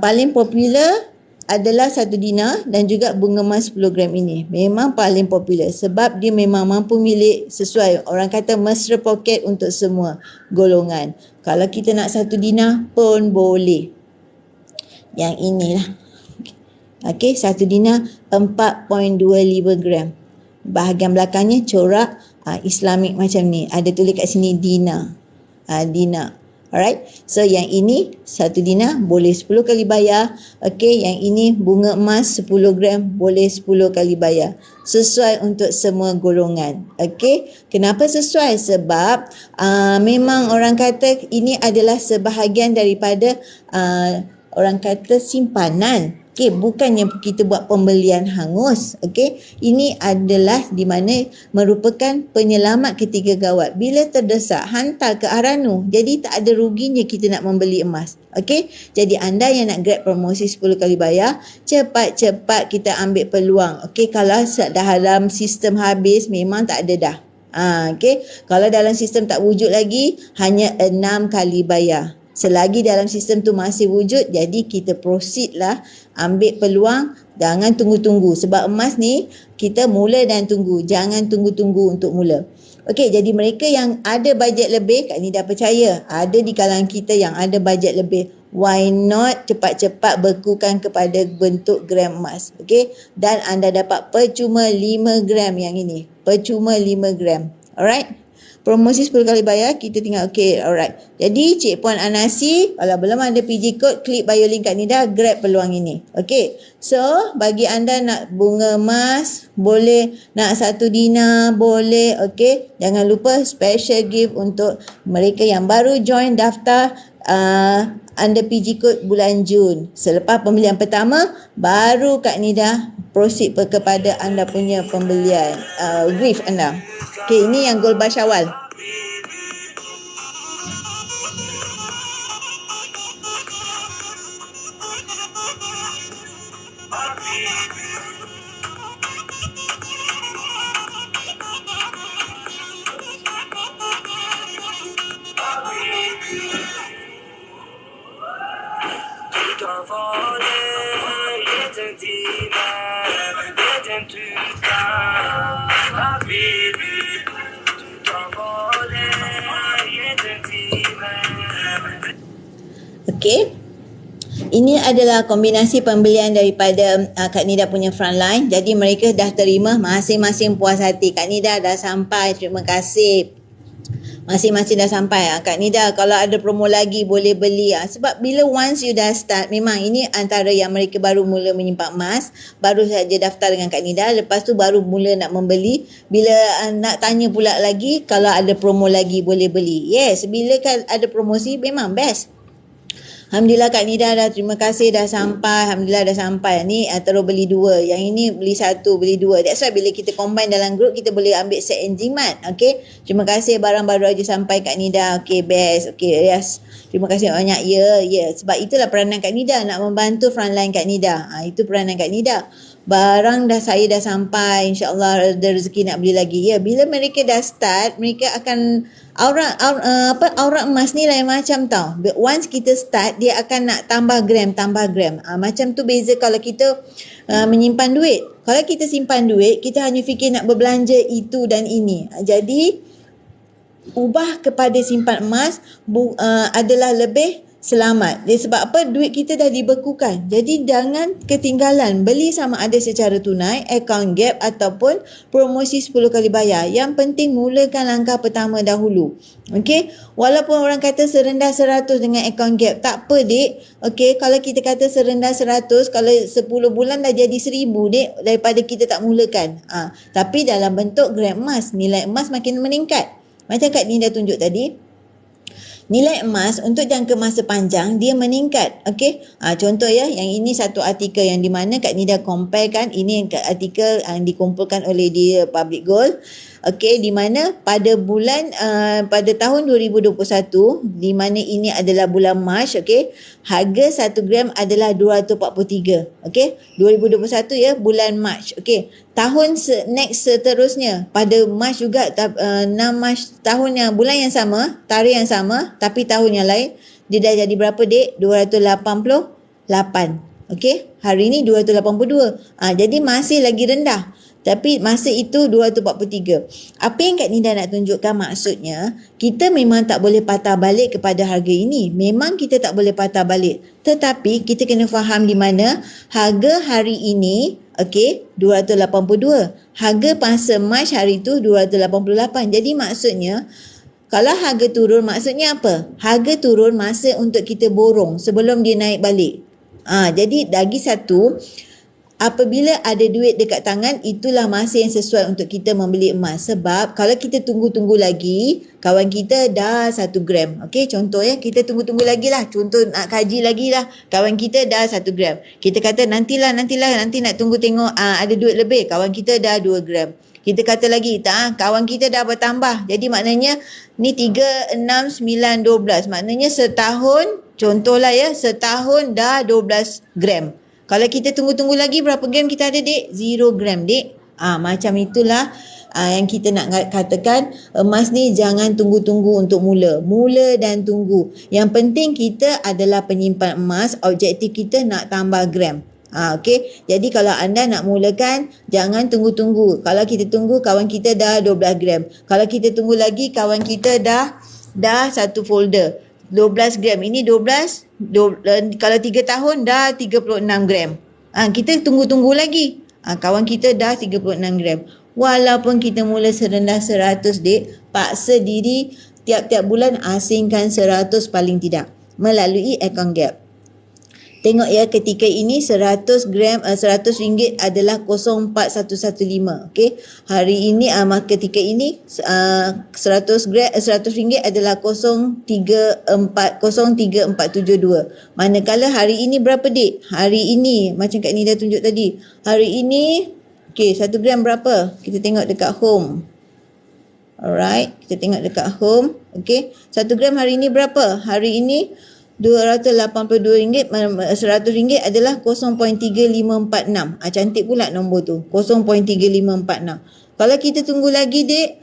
paling popular adalah 1 dinar dan juga bunga emas 10 gram ini. Memang paling popular sebab dia memang mampu milik sesuai. Orang kata mesra poket untuk semua golongan. Kalau kita nak 1 dinar pun boleh. Yang inilah. Okey, 1 dinar 4.25 gram. Bahagian belakangnya corak Islamik macam ni. Ada tulis kat sini dinar. Dinar. Alright, so yang ini 1 dinar boleh 10 kali bayar. Okay, yang ini bunga emas 10 gram boleh 10 kali bayar. Sesuai untuk semua golongan. Okay, kenapa sesuai? Sebab memang orang kata ini adalah sebahagian daripada orang kata simpanan. Okay, bukannya kita buat pembelian hangus. Okay, ini adalah di mana merupakan penyelamat ketika gawat. Bila terdesak, hantar ke Aranu. Jadi tak ada ruginya kita nak membeli emas. Okay, jadi anda yang nak grab promosi 10 kali bayar, cepat-cepat kita ambil peluang. Okay, kalau dalam sistem habis, memang tak ada dah. Okay, kalau dalam sistem tak wujud lagi, hanya 6 kali bayar. Selagi dalam sistem tu masih wujud, jadi kita proceed lah, ambil peluang, jangan tunggu-tunggu. Sebab emas ni, kita mula dan tunggu. Jangan tunggu-tunggu untuk mula. Okey, jadi mereka yang ada bajet lebih, Kak Nida percaya, ada di kalangan kita yang ada bajet lebih. Why not cepat-cepat bekukan kepada bentuk gram emas. Okey, dan anda dapat percuma 5 gram yang ini. Percuma 5 gram. Alright? Promosi 10 kali bayar, kita tinggal okay, alright. Jadi Cik Puan Anasi, kalau belum ada PG code, klik bio link Kak Nida, grab peluang ini. Okay, so bagi anda nak bunga emas, boleh, nak 1 dinar, boleh, okay. Jangan lupa special gift untuk mereka yang baru join daftar under PG code bulan Jun. Selepas pembelian pertama, baru Kak Nida proceed kepada anda punya pembelian gift anda. Okay, ini yang Gold Bar Syawal. Okey. Ini adalah kombinasi pembelian daripada Kak Nida punya frontline. Jadi mereka dah terima, masing-masing puas hati. Kak Nida dah sampai, terima kasih. Masing-masing dah sampai. Kak Nida, kalau ada promo lagi boleh beli. Sebab bila once you dah start, memang ini antara yang mereka baru mula menyimpan emas, baru saja daftar dengan Kak Nida, lepas tu baru mula nak membeli. Bila nak tanya pula lagi, kalau ada promo lagi boleh beli. Yes, bila kan ada promosi memang best. Alhamdulillah Kak Nida dah, terima kasih dah sampai. Alhamdulillah dah sampai. Ni terus beli dua. Yang ini beli satu, beli dua. That's why bila kita combine dalam group, kita boleh ambil set and jimat. Okay. Terima kasih, barang baru aja sampai Kak Nida. Okay, best. Okay, yes. Terima kasih banyak. Ya, ya. Sebab itulah peranan Kak Nida, nak membantu frontline Kak Nida. Itu peranan Kak Nida. Barang saya dah sampai, insyaAllah ada rezeki nak beli lagi. Ya, bila mereka dah start, mereka akan aurat emas ni lain macam tau. Once kita start, dia akan nak tambah gram. Macam tu beza kalau kita menyimpan duit. Kalau kita simpan duit, kita hanya fikir nak berbelanja itu dan ini. Jadi ubah kepada simpan emas adalah lebih selamat. Dia sebab apa? Duit kita dah dibekukan. Jadi jangan ketinggalan beli sama ada secara tunai, account gap ataupun promosi 10 kali bayar. Yang penting mulakan langkah pertama dahulu. Okey, walaupun orang kata serendah 100 dengan account gap, tak apa dek. Okey, kalau kita kata serendah 100, kalau 10 bulan dah jadi 1000 dek, daripada kita tak mulakan. Tapi dalam bentuk gram emas, nilai emas makin meningkat. Macam Kak Nida tunjuk tadi, nilai emas untuk jangka masa panjang dia meningkat. Okey. Contoh ya, yang ini satu artikel yang di mana Kak Nida compare kan, ini artikel yang dikumpulkan oleh di Public Gold. Okey, di mana pada bulan pada tahun 2021, di mana ini adalah bulan Mac, okey, harga 1 gram adalah 243. Okey, 2021 ya, bulan Mac. Okey, tahun next seterusnya pada Mac juga 6 Mac tahun yang bulan yang sama, tarikh yang sama, tapi tahun yang lain, dia dah jadi berapa dek? 288. Okey, hari ni 282. Jadi masih lagi rendah. Tapi masa itu 243. Apa yang Kak Nida nak tunjukkan maksudnya, kita memang tak boleh patah balik kepada harga ini. Memang kita tak boleh patah balik. Tetapi kita kena faham di mana harga hari ini, okey, 282. Harga masa Mac hari itu 288. Jadi maksudnya, kalau harga turun maksudnya apa? Harga turun masa untuk kita borong sebelum dia naik balik. Jadi lagi satu, apabila ada duit dekat tangan, itulah masa yang sesuai untuk kita membeli emas. Sebab kalau kita tunggu-tunggu lagi, kawan kita dah 1 gram. Okey, contoh ya, kita tunggu-tunggu lagi lah. Contoh nak kaji lagi lah. Kawan kita dah 1 gram. Kita kata nanti nak tunggu tengok ada duit lebih. Kawan kita dah 2 gram. Kita kata lagi, tak, kawan kita dah bertambah. Jadi maknanya ni 3, 6, 9, 12. Maknanya setahun, contohlah ya, setahun dah 12 gram. Kalau kita tunggu-tunggu lagi, berapa gram kita ada dek? 0 gram dek. Macam itulah yang kita nak katakan, emas ni jangan tunggu-tunggu untuk mula. Mula dan tunggu. Yang penting kita adalah penyimpan emas, objektif kita nak tambah gram. Okey. Jadi kalau anda nak mulakan, jangan tunggu-tunggu. Kalau kita tunggu, kawan kita dah 12 gram. Kalau kita tunggu lagi, kawan kita dah satu folder. 12 gram. Ini 12, kalau 3 tahun dah 36 gram. Kita tunggu-tunggu lagi. Kawan kita dah 36 gram. Walaupun kita mula serendah 100 dek, paksa diri tiap-tiap bulan asingkan 100 paling tidak melalui account gap. Tengok ya, ketika ini 100 ringgit adalah 04115. Okey. Hari ini ketika ini 100 ringgit adalah 03472. Manakala hari ini berapa dek? Hari ini macam Kak Nida tunjuk tadi. Hari ini okey, 1 gram berapa? Kita tengok dekat home. Alright, kita tengok dekat home. Okey, 1 gram hari ini berapa? Hari ini RM282, RM100 adalah 0.3546. Cantik pula nombor tu. 0.3546. Kalau kita tunggu lagi dek,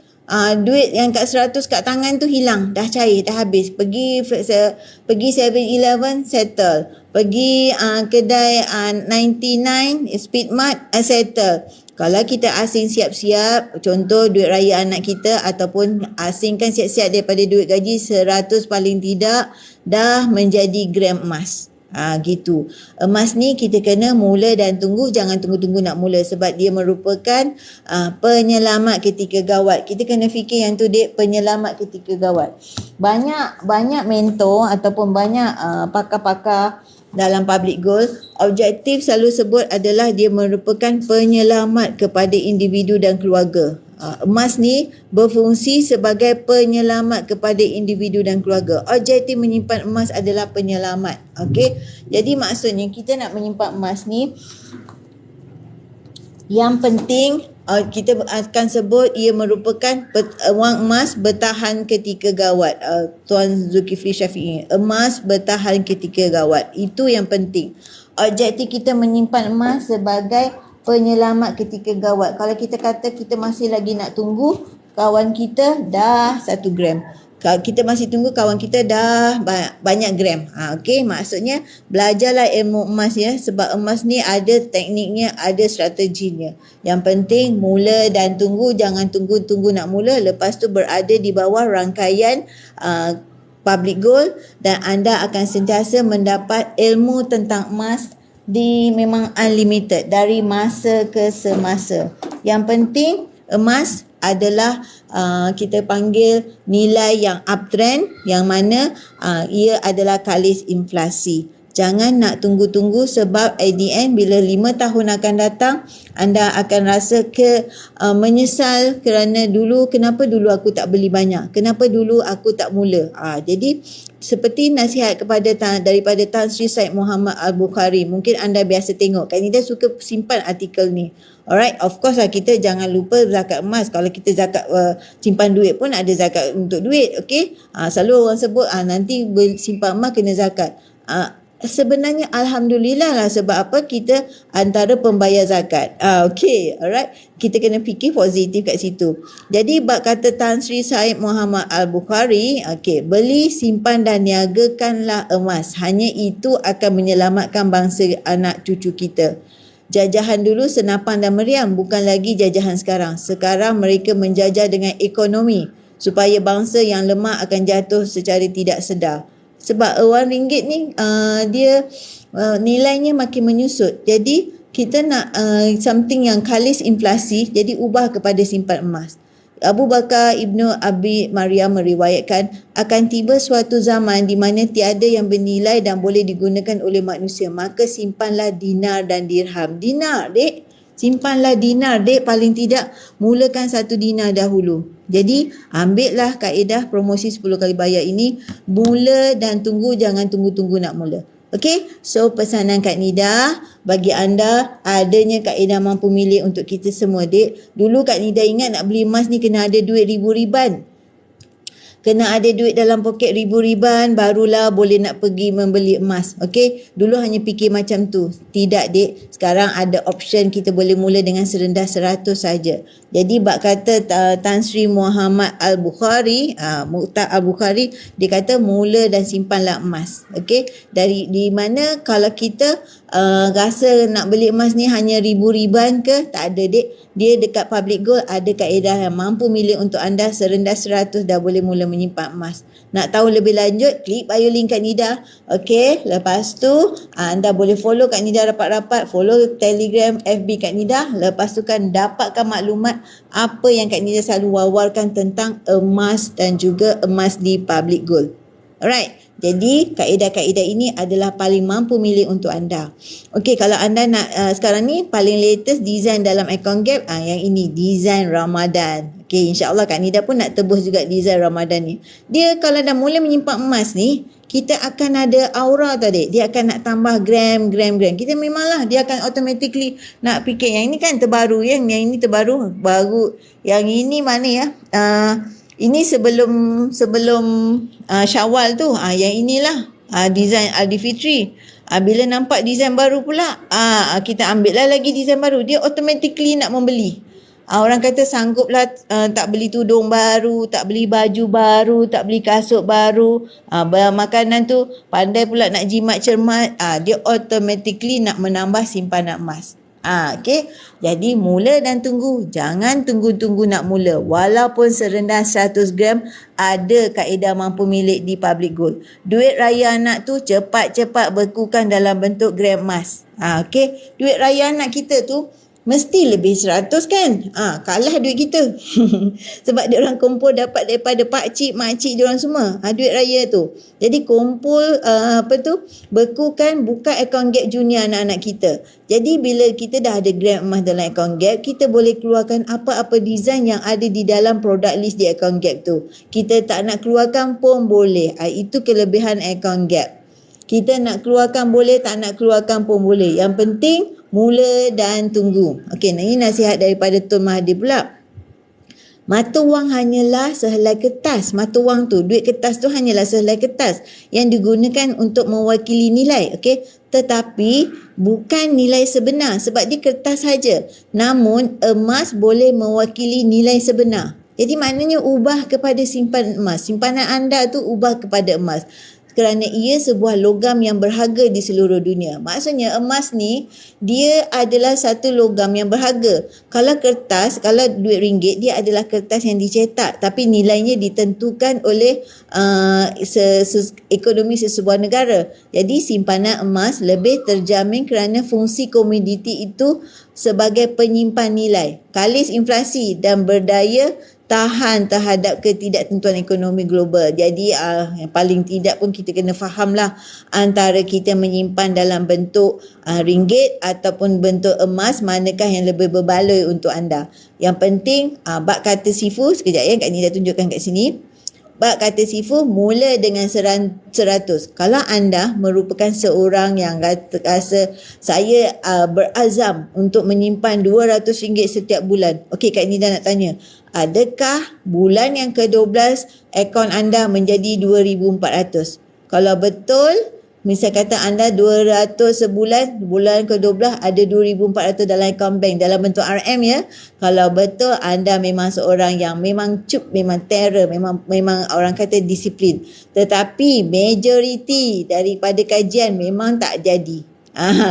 duit yang kat 100 kat tangan tu hilang. Dah cair, dah habis. Pergi 7-Eleven, settle. Pergi kedai 99, Speedmart, settle. Kalau kita asing siap-siap, contoh duit raya anak kita ataupun asingkan siap-siap daripada duit gaji 100 paling tidak, dah menjadi gram emas. Gitu. Emas ni kita kena mula dan tunggu, jangan tunggu-tunggu nak mula sebab dia merupakan penyelamat ketika gawat. Kita kena fikir yang tu dek, penyelamat ketika gawat. Banyak mentor ataupun banyak pakar-pakar dalam public goal, objektif selalu sebut adalah dia merupakan penyelamat kepada individu dan keluarga. Emas ni berfungsi sebagai penyelamat kepada individu dan keluarga. Objektif menyimpan emas adalah penyelamat. Okey. Jadi maksudnya kita nak menyimpan emas ni, yang penting kita akan sebut ia merupakan wang emas bertahan ketika gawat. Tuan Zulkifli Syafiee, emas bertahan ketika gawat. Itu yang penting. Objektif kita menyimpan emas sebagai penyelamat ketika gawat. Kalau kita kata kita masih lagi nak tunggu, kawan kita dah 1 gram. Kita masih tunggu, kawan kita dah banyak gram. Okey, maksudnya belajarlah ilmu emas ya, sebab emas ni ada tekniknya, ada strateginya. Yang penting mula dan tunggu, jangan tunggu-tunggu nak mula, lepas tu berada di bawah rangkaian public goal dan anda akan sentiasa mendapat ilmu tentang emas memang unlimited dari masa ke semasa. Yang penting emas adalah kita panggil nilai yang uptrend, yang mana ia adalah kalis inflasi. Jangan nak tunggu-tunggu sebab at the end bila 5 tahun akan datang, anda akan rasa menyesal kerana kenapa dulu aku tak beli banyak? Kenapa dulu aku tak mula? Jadi seperti nasihat daripada Tan Sri Syed Muhammad Al-Bukhari. Mungkin anda biasa tengok. Kan dia suka simpan artikel ni. Alright, of course lah kita jangan lupa zakat emas. Kalau kita zakat simpan duit pun ada zakat untuk duit. Okay, selalu orang sebut nanti simpan emas kena zakat. Sebenarnya Alhamdulillah lah, sebab apa? Kita antara pembayar zakat. Okay, alright. Kita kena fikir positif kat situ. Jadi bab kata Tan Sri Syed Muhammad Al-Bukhari, okay, beli, simpan dan niagakanlah emas. Hanya itu akan menyelamatkan bangsa anak cucu kita. Jajahan dulu senapan dan meriam, bukan lagi jajahan sekarang. Sekarang mereka menjajah dengan ekonomi supaya bangsa yang lemah akan jatuh secara tidak sedar. Sebab RM1 ni dia nilainya makin menyusut. Jadi kita nak something yang kalis inflasi, jadi ubah kepada simpan emas. Abu Bakar Ibnu Abi Maryam meriwayatkan akan tiba suatu zaman di mana tiada yang bernilai dan boleh digunakan oleh manusia. Maka simpanlah dinar dan dirham. Dinar, dek. Simpanlah dinar, dek. Paling tidak mulakan 1 dinar dahulu. Jadi ambillah kaedah promosi 10 kali bayar ini. Mula dan tunggu, jangan tunggu-tunggu nak mula. Okay, so pesanan Kak Nida bagi anda, adanya kaedah mampu milik untuk kita semua, dek. Dulu Kak Nida ingat nak beli emas ni kena ada duit ribu-riban. Kena ada duit dalam poket ribu-riban barulah boleh nak pergi membeli emas. Okey, dulu hanya fikir macam tu. Tidak, dek. Sekarang ada option kita boleh mula dengan serendah 100 saja. Jadi bab kata Tan Sri Muhammad Al-Bukhari, Muqtad Al-Bukhari, dia kata mula dan simpanlah emas. Okey, di mana kalau kita rasa nak beli emas ni hanya ribu-riban ke? Tak ada, dek. Dia dekat public goal ada kaedah yang mampu milik untuk anda serendah 100 dah boleh mula menyimpan emas. Nak tahu lebih lanjut, klik bio link Kak Nida. Okey, lepas tu anda boleh follow Kak Nida rapat-rapat, follow Telegram, FB Kak Nida. Lepas tu kan dapatkan maklumat apa yang Kak Nida selalu wawarkan tentang emas dan juga emas di public goal. Alright. Jadi kaedah-kaedah ini adalah paling mampu milik untuk anda. Okey, kalau anda nak sekarang ni paling latest design dalam account gap, yang ini design Ramadan. Okey, insya-Allah Kak Nida pun nak tebus juga design Ramadan ni. Dia kalau dah mula menyimpan emas ni, kita akan ada aura tadi. Dia akan nak tambah gram. Kita memanglah dia akan automatically nak fikir yang ini kan terbaru, yang ini terbaru, baru. Yang ini mana ya? Ini sebelum Syawal tu. Yang inilah design Aidilfitri. Bila nampak design baru pula, kita ambil lah lagi design baru. Dia automatically nak membeli. Orang kata sangguplah tak beli tudung baru, tak beli baju baru, tak beli kasut baru. Makanan tu pandai pula nak jimat cermat. Dia automatically nak menambah simpanan emas. Okey. Jadi mula dan tunggu. Jangan tunggu-tunggu nak mula. Walaupun serendah 100 gram, ada kaedah mampu milik di Public Gold. Duit raya anak tu cepat-cepat bekukan dalam bentuk gram emas. Okey. Duit raya anak kita tu mesti lebih 100 kan? Kalah duit kita. Sebab dia orang kumpul dapat daripada pakcik, makcik dia orang semua. Duit raya tu. Jadi kumpul bekukan buka akaun gap junior anak-anak kita. Jadi bila kita dah ada gram emas dalam akaun gap, kita boleh keluarkan apa-apa design yang ada di dalam product list di akaun gap tu. Kita tak nak keluarkan pun boleh. Itu kelebihan akaun gap. Kita nak keluarkan boleh, tak nak keluarkan pun boleh. Yang penting mula dan tunggu. Okey, ini nasihat daripada Tun Mahathir pula. Mata wang hanyalah sehelai kertas. Mata wang tu, duit kertas tu hanyalah sehelai kertas yang digunakan untuk mewakili nilai. Okey, tetapi bukan nilai sebenar sebab dia kertas saja. Namun emas boleh mewakili nilai sebenar. Jadi maknanya ubah kepada simpan emas. Simpanan anda tu ubah kepada emas. Kerana ia sebuah logam yang berharga di seluruh dunia. Maksudnya emas ni, dia adalah satu logam yang berharga. Kalau kertas, kalau duit ringgit, dia adalah kertas yang dicetak. Tapi nilainya ditentukan oleh ekonomi sesebuah negara. Jadi simpanan emas lebih terjamin kerana fungsi komoditi itu sebagai penyimpan nilai, kalis inflasi dan berdaya tahan terhadap ketidaktentuan ekonomi global. Jadi yang paling tidak pun kita kena fahamlah antara kita menyimpan dalam bentuk ringgit ataupun bentuk emas, manakah yang lebih berbaloi untuk anda. Yang penting bab kata sifu, sekejap ya Kak Nida tunjukkan kat sini. Bab kata sifu mula dengan 100. Kalau anda merupakan seorang yang rasa saya berazam untuk menyimpan RM200 setiap bulan. Okey, Kak Nida nak tanya, adakah bulan yang ke-12 akaun anda menjadi 2,400? Kalau betul, misal kata anda 200 sebulan, bulan ke-12 ada 2,400 dalam akaun bank dalam bentuk RM ya. Kalau betul anda memang seorang yang memang memang terror, memang orang kata disiplin. Tetapi majoriti daripada kajian memang tak jadi.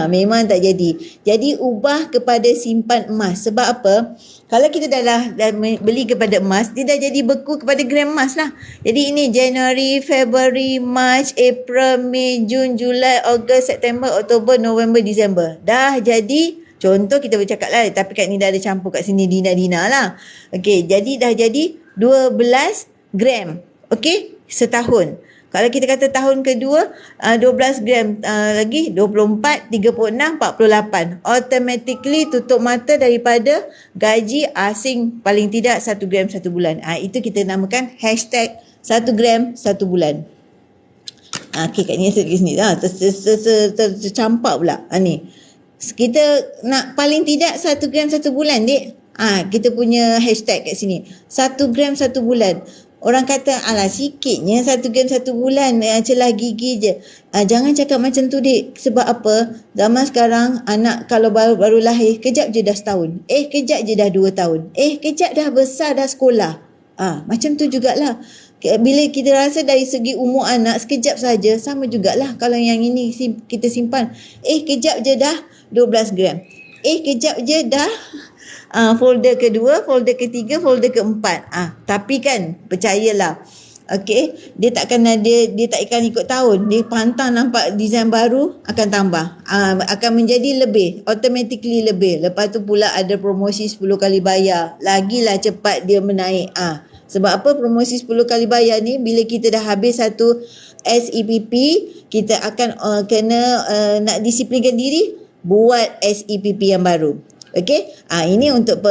Memang tak jadi. Jadi ubah kepada simpan emas. Sebab apa? Kalau kita dah beli kepada emas, dia dah jadi beku kepada gram emas lah. Jadi ini Januari, Februari, March, April, Mei, Jun, Julai, Ogos, September, Oktober, November, Disember. Dah jadi, contoh kita bercakap lah, tapi Kak Nida ada campur kat sini Dina lah. Okey, jadi dah jadi 12 gram. Okey, setahun. Kalau kita kata tahun kedua, 12 gram lagi, 24, 36, 48. Automatically tutup mata daripada gaji asing paling tidak 1 gram 1 bulan. Itu kita namakan hashtag 1 gram 1 bulan. Okay, kat ni sedikit sini. Tercampak pula. Ni. Kita nak paling tidak 1 gram 1 bulan, dek. Kita punya hashtag kat sini. 1 gram 1 bulan. Orang kata, alah sikitnya 1 gram 1 bulan, celah gigi je. Jangan cakap macam tu, dek. Sebab apa? Zaman sekarang, anak kalau baru lahir, kejap je dah setahun. Kejap je dah 2 tahun. Kejap dah besar, dah sekolah. Macam tu jugalah. Bila kita rasa dari segi umur anak, sekejap saja, sama jugalah kalau yang ini kita simpan. Kejap je dah 12 gram. Kejap je dah folder kedua, folder ketiga, folder keempat. Tapi kan, percayalah. Okey, dia tak akan ikut tahun. Dia pantang nampak design baru, akan tambah. Akan menjadi lebih, automatically lebih. Lepas tu pula ada promosi 10 kali bayar. Lagilah cepat dia menaik. Sebab apa promosi 10 kali bayar ni, bila kita dah habis satu SEPP, kita akan kena nak disiplinkan diri, buat SEPP yang baru. Okey, ini untuk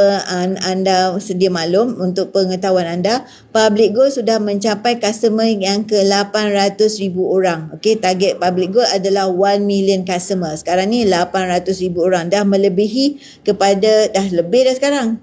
anda sedia maklum, untuk pengetahuan anda, Public Gold sudah mencapai customer yang ke 800,000 orang. Okey, target Public Gold adalah 1 million customer. Sekarang ni 800,000 orang, dah melebihi kepada, dah lebih dah sekarang.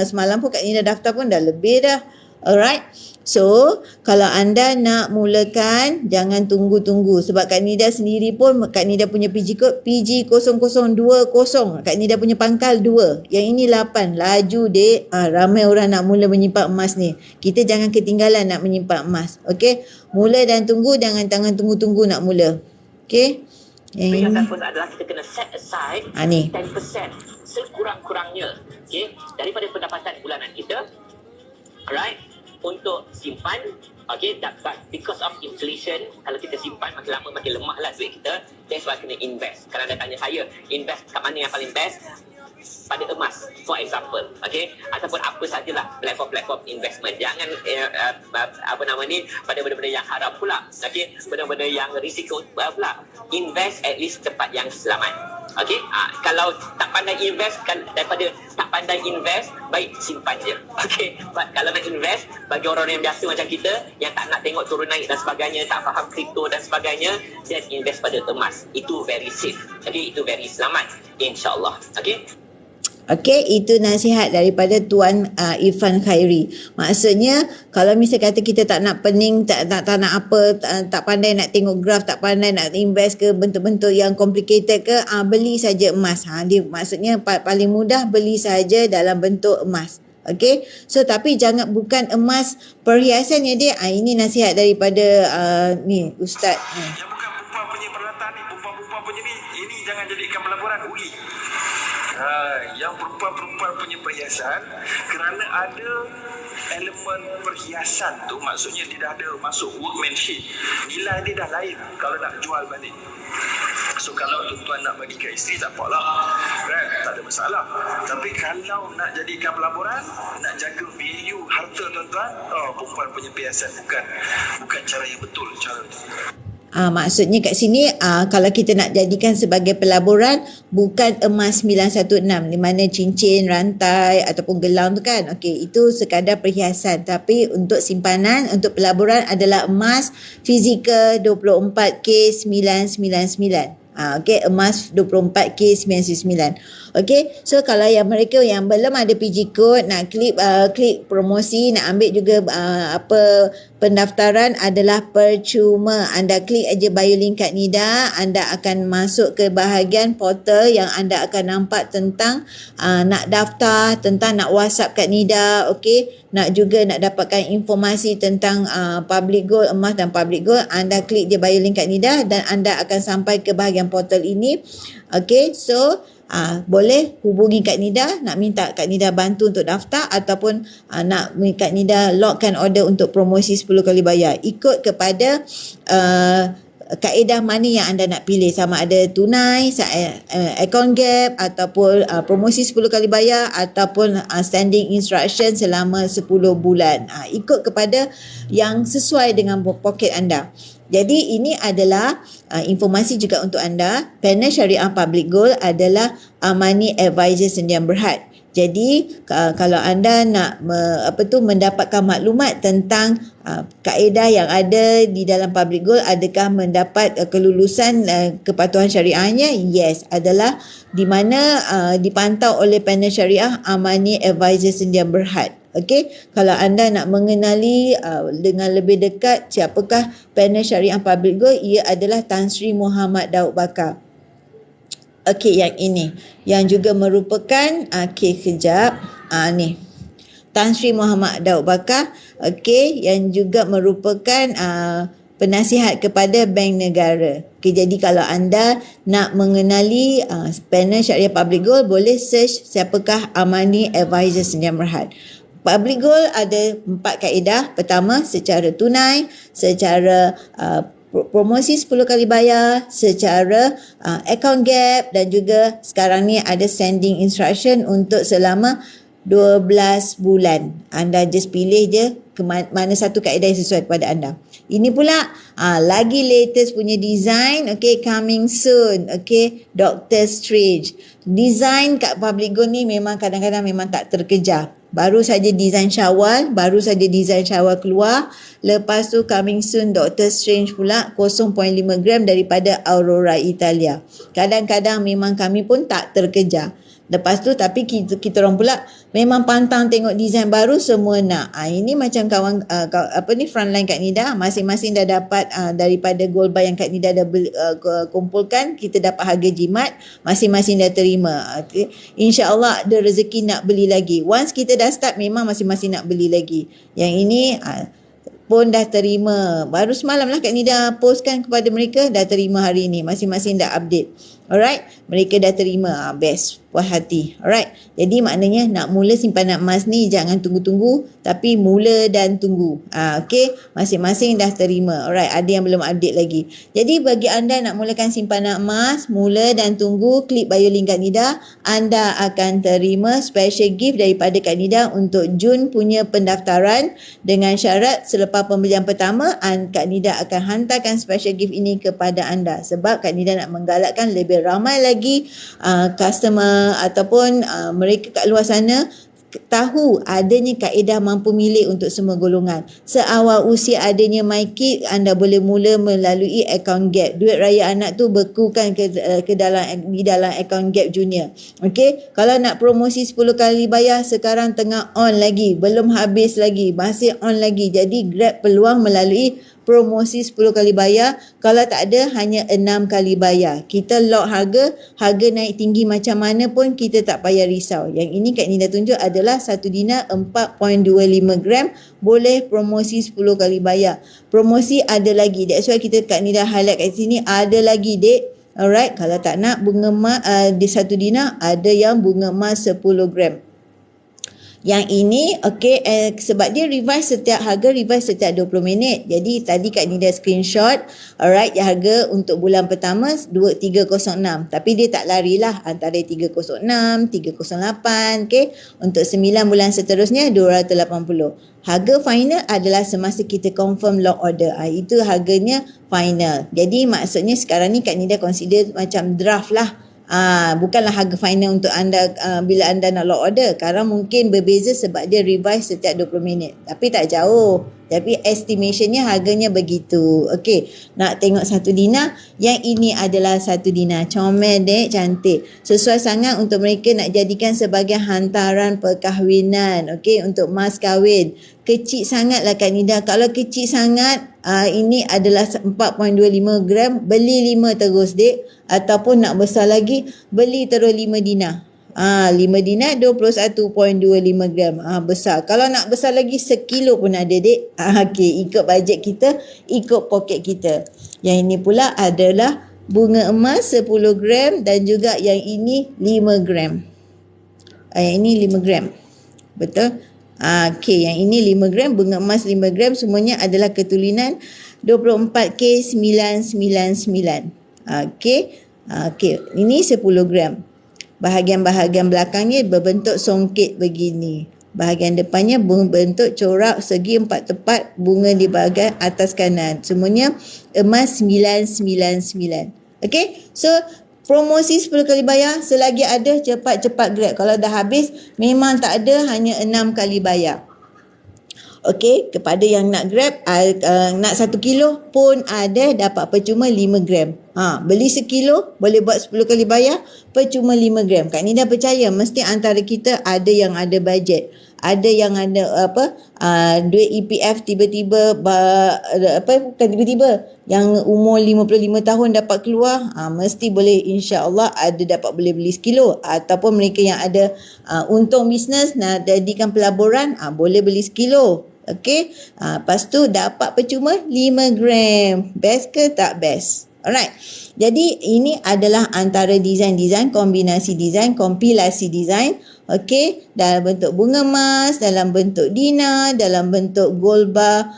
Semalam pun Kak Nida daftar pun dah lebih dah. Alright. So, kalau anda nak mulakan, jangan tunggu-tunggu. Sebab Kak Nida sendiri pun, Kak Nida punya PG code PG0020. Kak Nida punya pangkal 2. Yang ini 8. Laju, dek. Ramai orang nak mula menyimpan emas ni. Kita jangan ketinggalan nak menyimpan emas. Okay? Mula dan tunggu, jangan tunggu-tunggu nak mula. Okay? Perhiasan pun adalah kita kena set aside ni 10% sekurang-kurangnya, okay, daripada pendapatan bulanan kita, alright, untuk simpan. Okay, but because of inflation, kalau kita simpan makin lama makin lemah lah duit kita. That's why kena invest. Kalau anda tanya saya, invest kat mana yang paling best? Pada emas, for example, okay, ataupun apa sajalah platform-platform investment. Jangan pada benda-benda yang haram pula, okay, benda-benda yang risiko pula. Invest at least tempat yang selamat. Okay, kalau tak pandai invest, daripada tak pandai invest, baik simpan je. Okay, but kalau nak invest, bagi orang yang biasa macam kita, yang tak nak tengok turun naik dan sebagainya, tak faham kripto dan sebagainya, then invest pada emas. Itu very safe. Okay, itu very selamat, insyaAllah. Okay. Okey, itu nasihat daripada Tuan Irfan Khairi. Maksudnya, kalau misalnya kata kita tak nak pening, tak nak apa, tak pandai nak tengok graf, tak pandai nak invest ke bentuk-bentuk yang complicated ke, beli saja emas. Dia maksudnya paling mudah beli saja dalam bentuk emas. Okey, so tapi bukan emas perhiasan ya dia. Ini nasihat daripada ni Ustaz. Yang bukan perempuan punya peralatan ni, perempuan punya ni, ini jangan jadikan pelaburan uli. Yang perempuan punya perhiasan, kerana ada elemen perhiasan tu, maksudnya dia dah ada masuk workmanship, nilai dia dah lain kalau nak jual balik. So kalau tuan-tuan nak bagi ke isteri, tak apalah, kan? Tak ada masalah. Tapi kalau nak jadikan pelaburan, nak jaga value harta tuan-tuan, perempuan punya perhiasan bukan cara yang betul cara tu. Maksudnya kat sini kalau kita nak jadikan sebagai pelaburan, bukan emas 916 di mana cincin, rantai ataupun gelang tu kan. Okey, itu sekadar perhiasan. Tapi untuk simpanan, untuk pelaburan adalah emas fizikal 24K 999. Okey, emas 24K 999. Okey, so kalau yang mereka yang belum ada PG code, nak klik promosi, nak ambil juga pendaftaran adalah percuma. Anda klik aja bio link kat Nida, anda akan masuk ke bahagian portal yang anda akan nampak tentang nak daftar, tentang nak WhatsApp kat Nida, okey, nak dapatkan informasi tentang public gold, emas dan public gold. Anda klik je bio link kat Nida dan anda akan sampai ke bahagian portal ini. Okey, so boleh hubungi Kak Nida, nak minta Kak Nida bantu untuk daftar ataupun nak Kak Nida logkan order untuk promosi 10 kali bayar. Ikut kepada kaedah mana yang anda nak pilih, sama ada tunai, account gap ataupun promosi 10 kali bayar ataupun standing instruction selama 10 bulan. Ikut kepada yang sesuai dengan poket anda. Jadi ini adalah informasi juga untuk anda. Panel Syariah Public Gold adalah Money Advisor Sdn Bhd. Jadi kalau anda nak mendapatkan maklumat tentang kaedah yang ada di dalam public gold, adakah mendapat kelulusan kepatuhan syariahnya? Yes, adalah di mana dipantau oleh panel syariah Money Advisor Sdn Bhd. Okey, kalau anda nak mengenali dengan lebih dekat siapakah panel syariah public gold, ia adalah Tan Sri Muhammad Daud Bakar. Okey, yang ini yang juga merupakan kejap ni Tan Sri Muhammad Daud Bakar, okey, yang juga merupakan penasihat kepada Bank Negara. Okey, jadi kalau anda nak mengenali panel syariah public gold, boleh search siapakah Money Advisor Sdn Bhd. Public gold ada 4 kaedah. Pertama, secara tunai, secara promosi 10 kali bayar, secara account gap, dan juga sekarang ni ada standing instruction untuk selama 12 bulan. Anda just pilih je mana satu kaedah yang sesuai kepada anda. Ini pula lagi latest punya design, okay, coming soon, okay, Doctor Strange. Design kat public gold ni memang kadang-kadang memang tak terkejar. Baru saja design Syawal keluar. Lepas tu coming soon Doctor Strange pula 0.5 gram daripada Aurora Italia. Kadang-kadang memang kami pun tak terkejar. Lepas tu tapi kita orang pula memang pantang tengok design baru, semua nak. Ini macam kawan frontline Kak Nida, masing-masing dah dapat daripada gold bar yang Kak Nida dah kumpulkan, kita dapat harga jimat, masing-masing dah terima. Okay. InsyaAllah ada rezeki nak beli lagi. Once kita dah start memang masing-masing nak beli lagi. Yang ini pun dah terima. Baru semalam lah Kak Nida postkan kepada mereka, dah terima hari ini. Masing-masing dah update. Alright, mereka dah terima. Best, puas hati. Alright, jadi maknanya nak mula simpanan emas ni jangan tunggu-tunggu, tapi mula dan tunggu. Okay, masing-masing dah terima. Alright, ada yang belum update lagi. Jadi bagi anda nak mulakan simpanan emas, mula dan tunggu, klik bio link Kak Nida, anda akan terima special gift daripada Kak Nida untuk Jun punya pendaftaran, dengan syarat selepas pembelian pertama, Kak Nida akan hantarkan special gift ini kepada anda, sebab Kak Nida nak menggalakkan lebih ramai lagi customer ataupun mereka kat luar sana tahu adanya kaedah mampu milik untuk semua golongan. Seawal usia adanya MyKid, anda boleh mula melalui akaun Gap. Duit raya anak tu bekukan di dalam akaun Gap Junior. Okey, kalau nak promosi 10 kali bayar, sekarang tengah on lagi, belum habis lagi, masih on lagi. Jadi grab peluang melalui promosi 10 kali bayar. Kalau tak ada, hanya 6 kali bayar. Kita lock harga naik tinggi macam mana pun kita tak payah risau. Yang ini Kak Nida tunjuk adalah 1 dinar 4.25 gram, boleh promosi 10 kali bayar. Promosi ada lagi, that's why Kak Nida highlight kat sini, ada lagi dek. Alright, kalau tak nak bunga emas di 1 dinar, ada yang bunga emas 10 gram. Yang ini sebab dia revise setiap 20 minit. Jadi tadi Kak Nida screenshot. Alright, harga untuk bulan pertama 306. Tapi dia tak larilah antara 306, 308. Untuk 9 bulan seterusnya 280. Harga final adalah semasa kita confirm lock order. Itu harganya final. Jadi maksudnya sekarang ni Kak Nida consider macam draft lah. Bukanlah harga final untuk anda bila anda nak lock order. Sekarang mungkin berbeza sebab dia revise setiap 20 minit. Tapi tak jauh. Tapi estimationnya harganya begitu. Okey, nak tengok 1 dinar. Yang ini adalah 1 dinar. Comel dek, cantik. Sesuai sangat untuk mereka nak jadikan sebagai hantaran perkahwinan. Okey, untuk mas kahwin. Kecil sangat lah Kak Nida. Kalau kecil sangat, ini adalah 4.25 gram. Beli 5 terus dek. Ataupun nak besar lagi, beli terus 5 dinar. 5 dinar 21.25 gram. Besar. Kalau nak besar lagi, 1 kilo pun ada dek. Okey, ikut bajet kita, ikut poket kita. Yang ini pula adalah bunga emas 10 gram dan juga yang ini 5 gram. Yang ini 5 gram. Betul? Okey, yang ini 5 gram, bunga emas 5 gram, semuanya adalah ketulinan 24K999. Okey. Ini 10 gram. Bahagian-bahagian belakangnya berbentuk songket begini. Bahagian depannya berbentuk corak segi 4 tepat, bunga di bahagian atas kanan. Semuanya emas 999. Okey. So promosi 10 kali bayar, selagi ada cepat-cepat grab. Kalau dah habis memang tak ada, hanya 6 kali bayar. Okey, kepada yang nak grab, nak 1 kilo pun ada, dapat percuma 5 gram. Beli 1 kilo, boleh buat 10 kali bayar, percuma 5 gram. Kak Nida percaya, mesti antara kita ada yang ada bajet. Ada yang ada duit EPF tiba-tiba, bukan tiba-tiba, yang umur 55 tahun dapat keluar, mesti boleh, insya-Allah ada dapat boleh beli 1 kilo. Ataupun mereka yang ada untung bisnes nak jadikan pelaburan, boleh beli 1 kilo. Okey, lepas tu dapat percuma 5 gram. Best ke tak best? Alright. Jadi ini adalah antara design-design, kombinasi design, kompilasi design. Okey, dalam bentuk bunga emas, dalam bentuk dinar, dalam bentuk gold bar,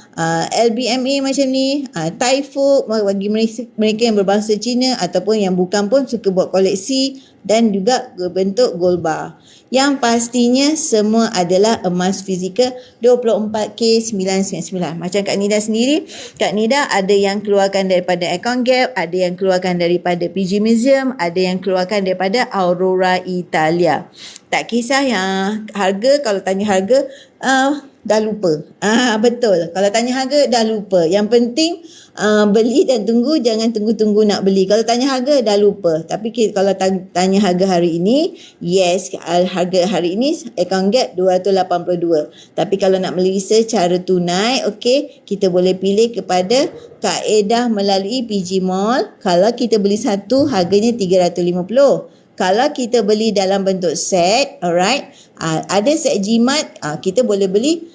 LBMA macam ni, Taifuk bagi mereka yang berbangsa Cina ataupun yang bukan pun suka buat koleksi, dan juga bentuk gold bar. Yang pastinya semua adalah emas fizikal 24K999. Macam Kak Nida sendiri, Kak Nida ada yang keluarkan daripada akaun Gap, ada yang keluarkan daripada PG Museum, ada yang keluarkan daripada Aurora Italia. Tak kisah yang harga, kalau tanya harga, dah lupa. Betul. Kalau tanya harga, dah lupa. Yang penting beli dan tunggu, jangan tunggu-tunggu nak beli. Kalau tanya harga, dah lupa. Tapi kalau tanya harga hari ini, yes, harga hari ini akaun Gap 282. Tapi kalau nak beli secara tunai, okey, kita boleh pilih kepada kaedah melalui PG Mall. Kalau kita beli satu, harganya 350. Kalau kita beli dalam bentuk set, alright, ada set jimat, kita boleh beli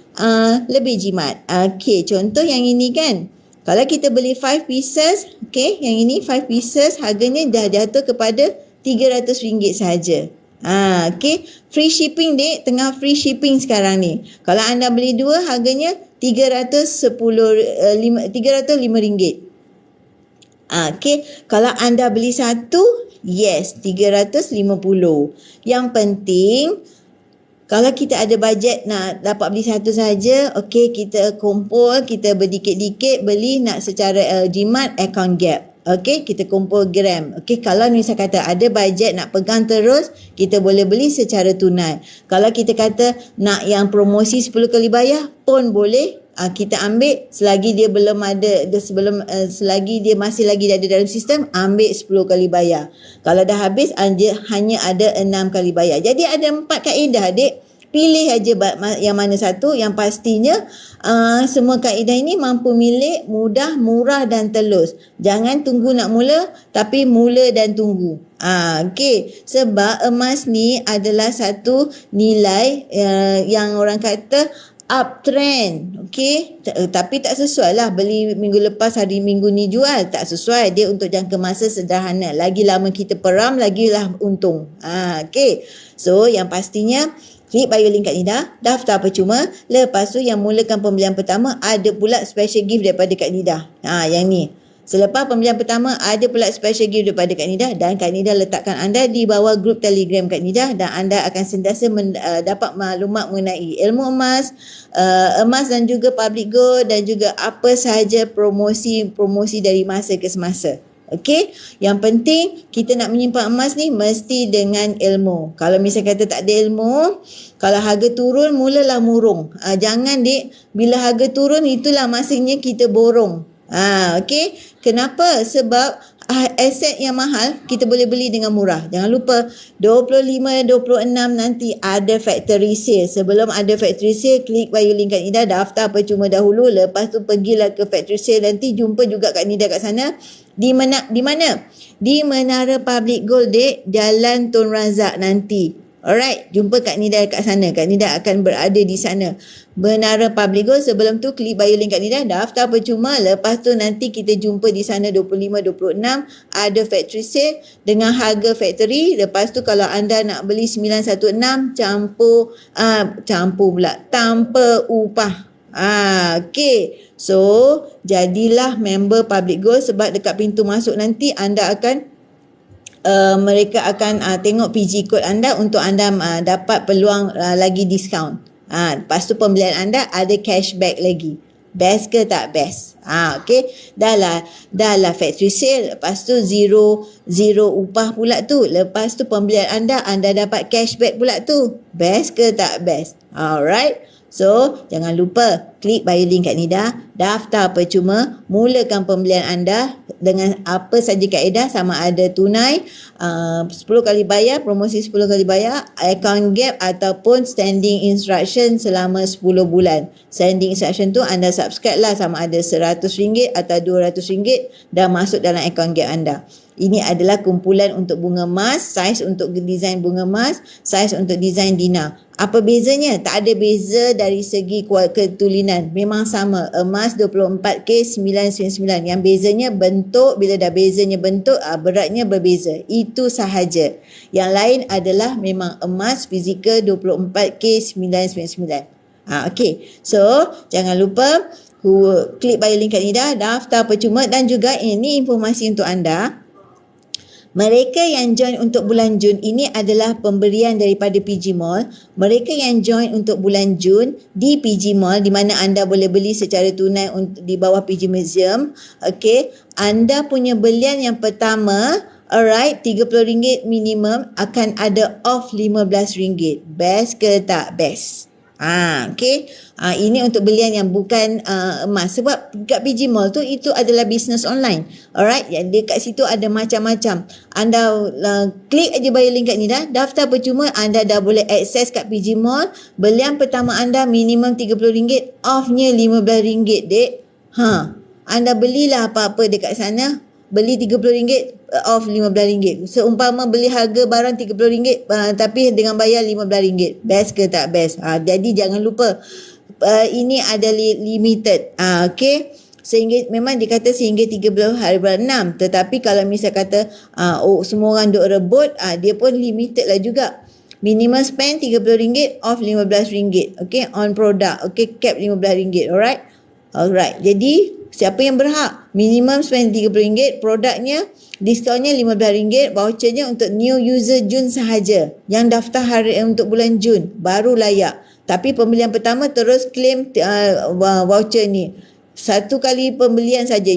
lebih jimat. Okey, contoh yang ini kan. Kalau kita beli 5 pieces, okey, yang ini 5 pieces harganya dah jatuh kepada RM300 sahaja. Okey, free shipping dek, tengah free shipping sekarang ni. Kalau anda beli dua harganya RM305. Okey, kalau anda beli satu, yes, RM350. Yang penting kalau kita ada bajet nak dapat beli satu saja, okey, kita kumpul, kita berdikit-dikit beli nak secara jimat account gap. Okey, kita kumpul gram. Okey, kalau misal kata ada bajet nak pegang terus, kita boleh beli secara tunai. Kalau kita kata nak yang promosi 10 kali bayar pun boleh, kita ambil selagi dia belum ada, selagi dia masih lagi ada dalam sistem, ambil 10 kali bayar. Kalau dah habis hanya ada 6 kali bayar. Jadi ada 4 kaedah dek. Pilih aja yang mana satu. Yang pastinya semua kaedah ini mampu milik, mudah, murah dan telus. Jangan tunggu nak mula, tapi mula dan tunggu. Okey, sebab emas ni adalah satu nilai yang orang kata uptrend. Okey, tapi tak sesuai lah beli minggu lepas hari minggu ni jual, tak sesuai. Dia untuk jangka masa sederhana. Lagi lama kita peram, lagilah untung. Okey, so yang pastinya klik bio link kat Nida, daftar percuma. Lepas tu yang mulakan pembelian pertama ada pula special gift daripada Kak Nida. Yang ni. Selepas pembelian pertama ada pula special gift daripada Kak Nida, dan Kak Nida letakkan anda di bawah grup Telegram Kak Nida, dan anda akan sentiasa dapat maklumat mengenai ilmu emas, emas dan juga public gold, dan juga apa sahaja promosi dari masa ke semasa. Okey, yang penting kita nak menyimpan emas ni mesti dengan ilmu. Kalau misal kata tak ada ilmu, kalau harga turun mulalah murung. Jangan dek, bila harga turun itulah masanya kita borong. Okey, kenapa? Sebab aset yang mahal kita boleh beli dengan murah. Jangan lupa 25, 26 nanti ada factory sale. Sebelum ada factory sale, klik bio link kat Nida, daftar percuma dahulu. Lepas tu pergilah ke factory sale, nanti jumpa juga Kak Nida kat sana. Di mana? Di Menara Public Gold dek, Jalan Tun Razak nanti. Alright, jumpa Kak Nida kat sana. Kak Nida akan berada di sana. Menara Public Gold. Sebelum tu klik bio link Kak Nida, daftar percuma. Lepas tu nanti kita jumpa di sana 25, 26 ada factory sale dengan harga factory. Lepas tu kalau anda nak beli 916 campur pula tanpa upah. Okey. So, jadilah member Public Gold, sebab dekat pintu masuk nanti anda akan mereka akan tengok PG code anda untuk anda dapat peluang lagi diskaun. Lepas tu pembelian anda ada cashback lagi. Best ke tak best? Okey. Dah lah factory sale. Lepas tu zero upah pula tu. Lepas tu pembelian anda dapat cashback pula tu. Best ke tak best? Alright. So, jangan lupa klik bio link kat Nida, daftar percuma, mulakan pembelian anda dengan apa saja kaedah, sama ada tunai, 10 kali bayar, promosi 10 kali bayar, account gap ataupun standing instruction selama 10 bulan. Standing instruction tu anda subscribe lah, sama ada RM100 atau RM200 dah masuk dalam account gap anda. Ini adalah kumpulan untuk bunga emas, saiz untuk desain bunga emas, saiz untuk desain dinar. Apa bezanya? Tak ada beza dari segi ketulinan. Memang sama. Emas 24K 999. Yang bezanya bentuk. Bila dah bezanya bentuk, beratnya berbeza. Itu sahaja. Yang lain adalah memang emas fizikal 24K 999. Okey. So, jangan lupa klik bio link kat Nida, daftar percuma, dan juga ini informasi untuk anda. Mereka yang join untuk bulan Jun ini adalah pemberian daripada PG Mall. Mereka yang join untuk bulan Jun di PG Mall, di mana anda boleh beli secara tunai di bawah PG Museum. Okey, anda punya belian yang pertama, alright, RM30 minimum, akan ada off RM15. Best ke tak best? Okey. Ini untuk belian yang bukan emas. Sebab kat PG Mall tu itu adalah bisnes online. Alright. Dekat situ ada macam-macam. Anda klik aja bio link kat Nida, daftar percuma, anda dah boleh akses kat PG Mall. Belian pertama anda minimum RM30, off-nya RM15 dek. Anda belilah apa-apa dekat sana. Beli RM30, off RM15. Seumpama beli harga barang RM30, tapi dengan bayar RM15. Best ke tak best? Jadi jangan lupa ini ada limited. Okey. Sehingga memang dikata sehingga 30 hari bulan 6. Tetapi kalau misal kata semua orang duk rebut, dia pun limited lah juga. Minimum spend RM30 off RM15. Okay, on product. Okay, cap RM15. Alright. Alright. Jadi, siapa yang berhak? Minimum spend RM30, produknya, diskonnya RM15, vouchernya untuk new user Jun sahaja. Yang daftar hari untuk bulan Jun, baru layak. Tapi pembelian pertama terus claim voucher ni. Satu kali pembelian saja,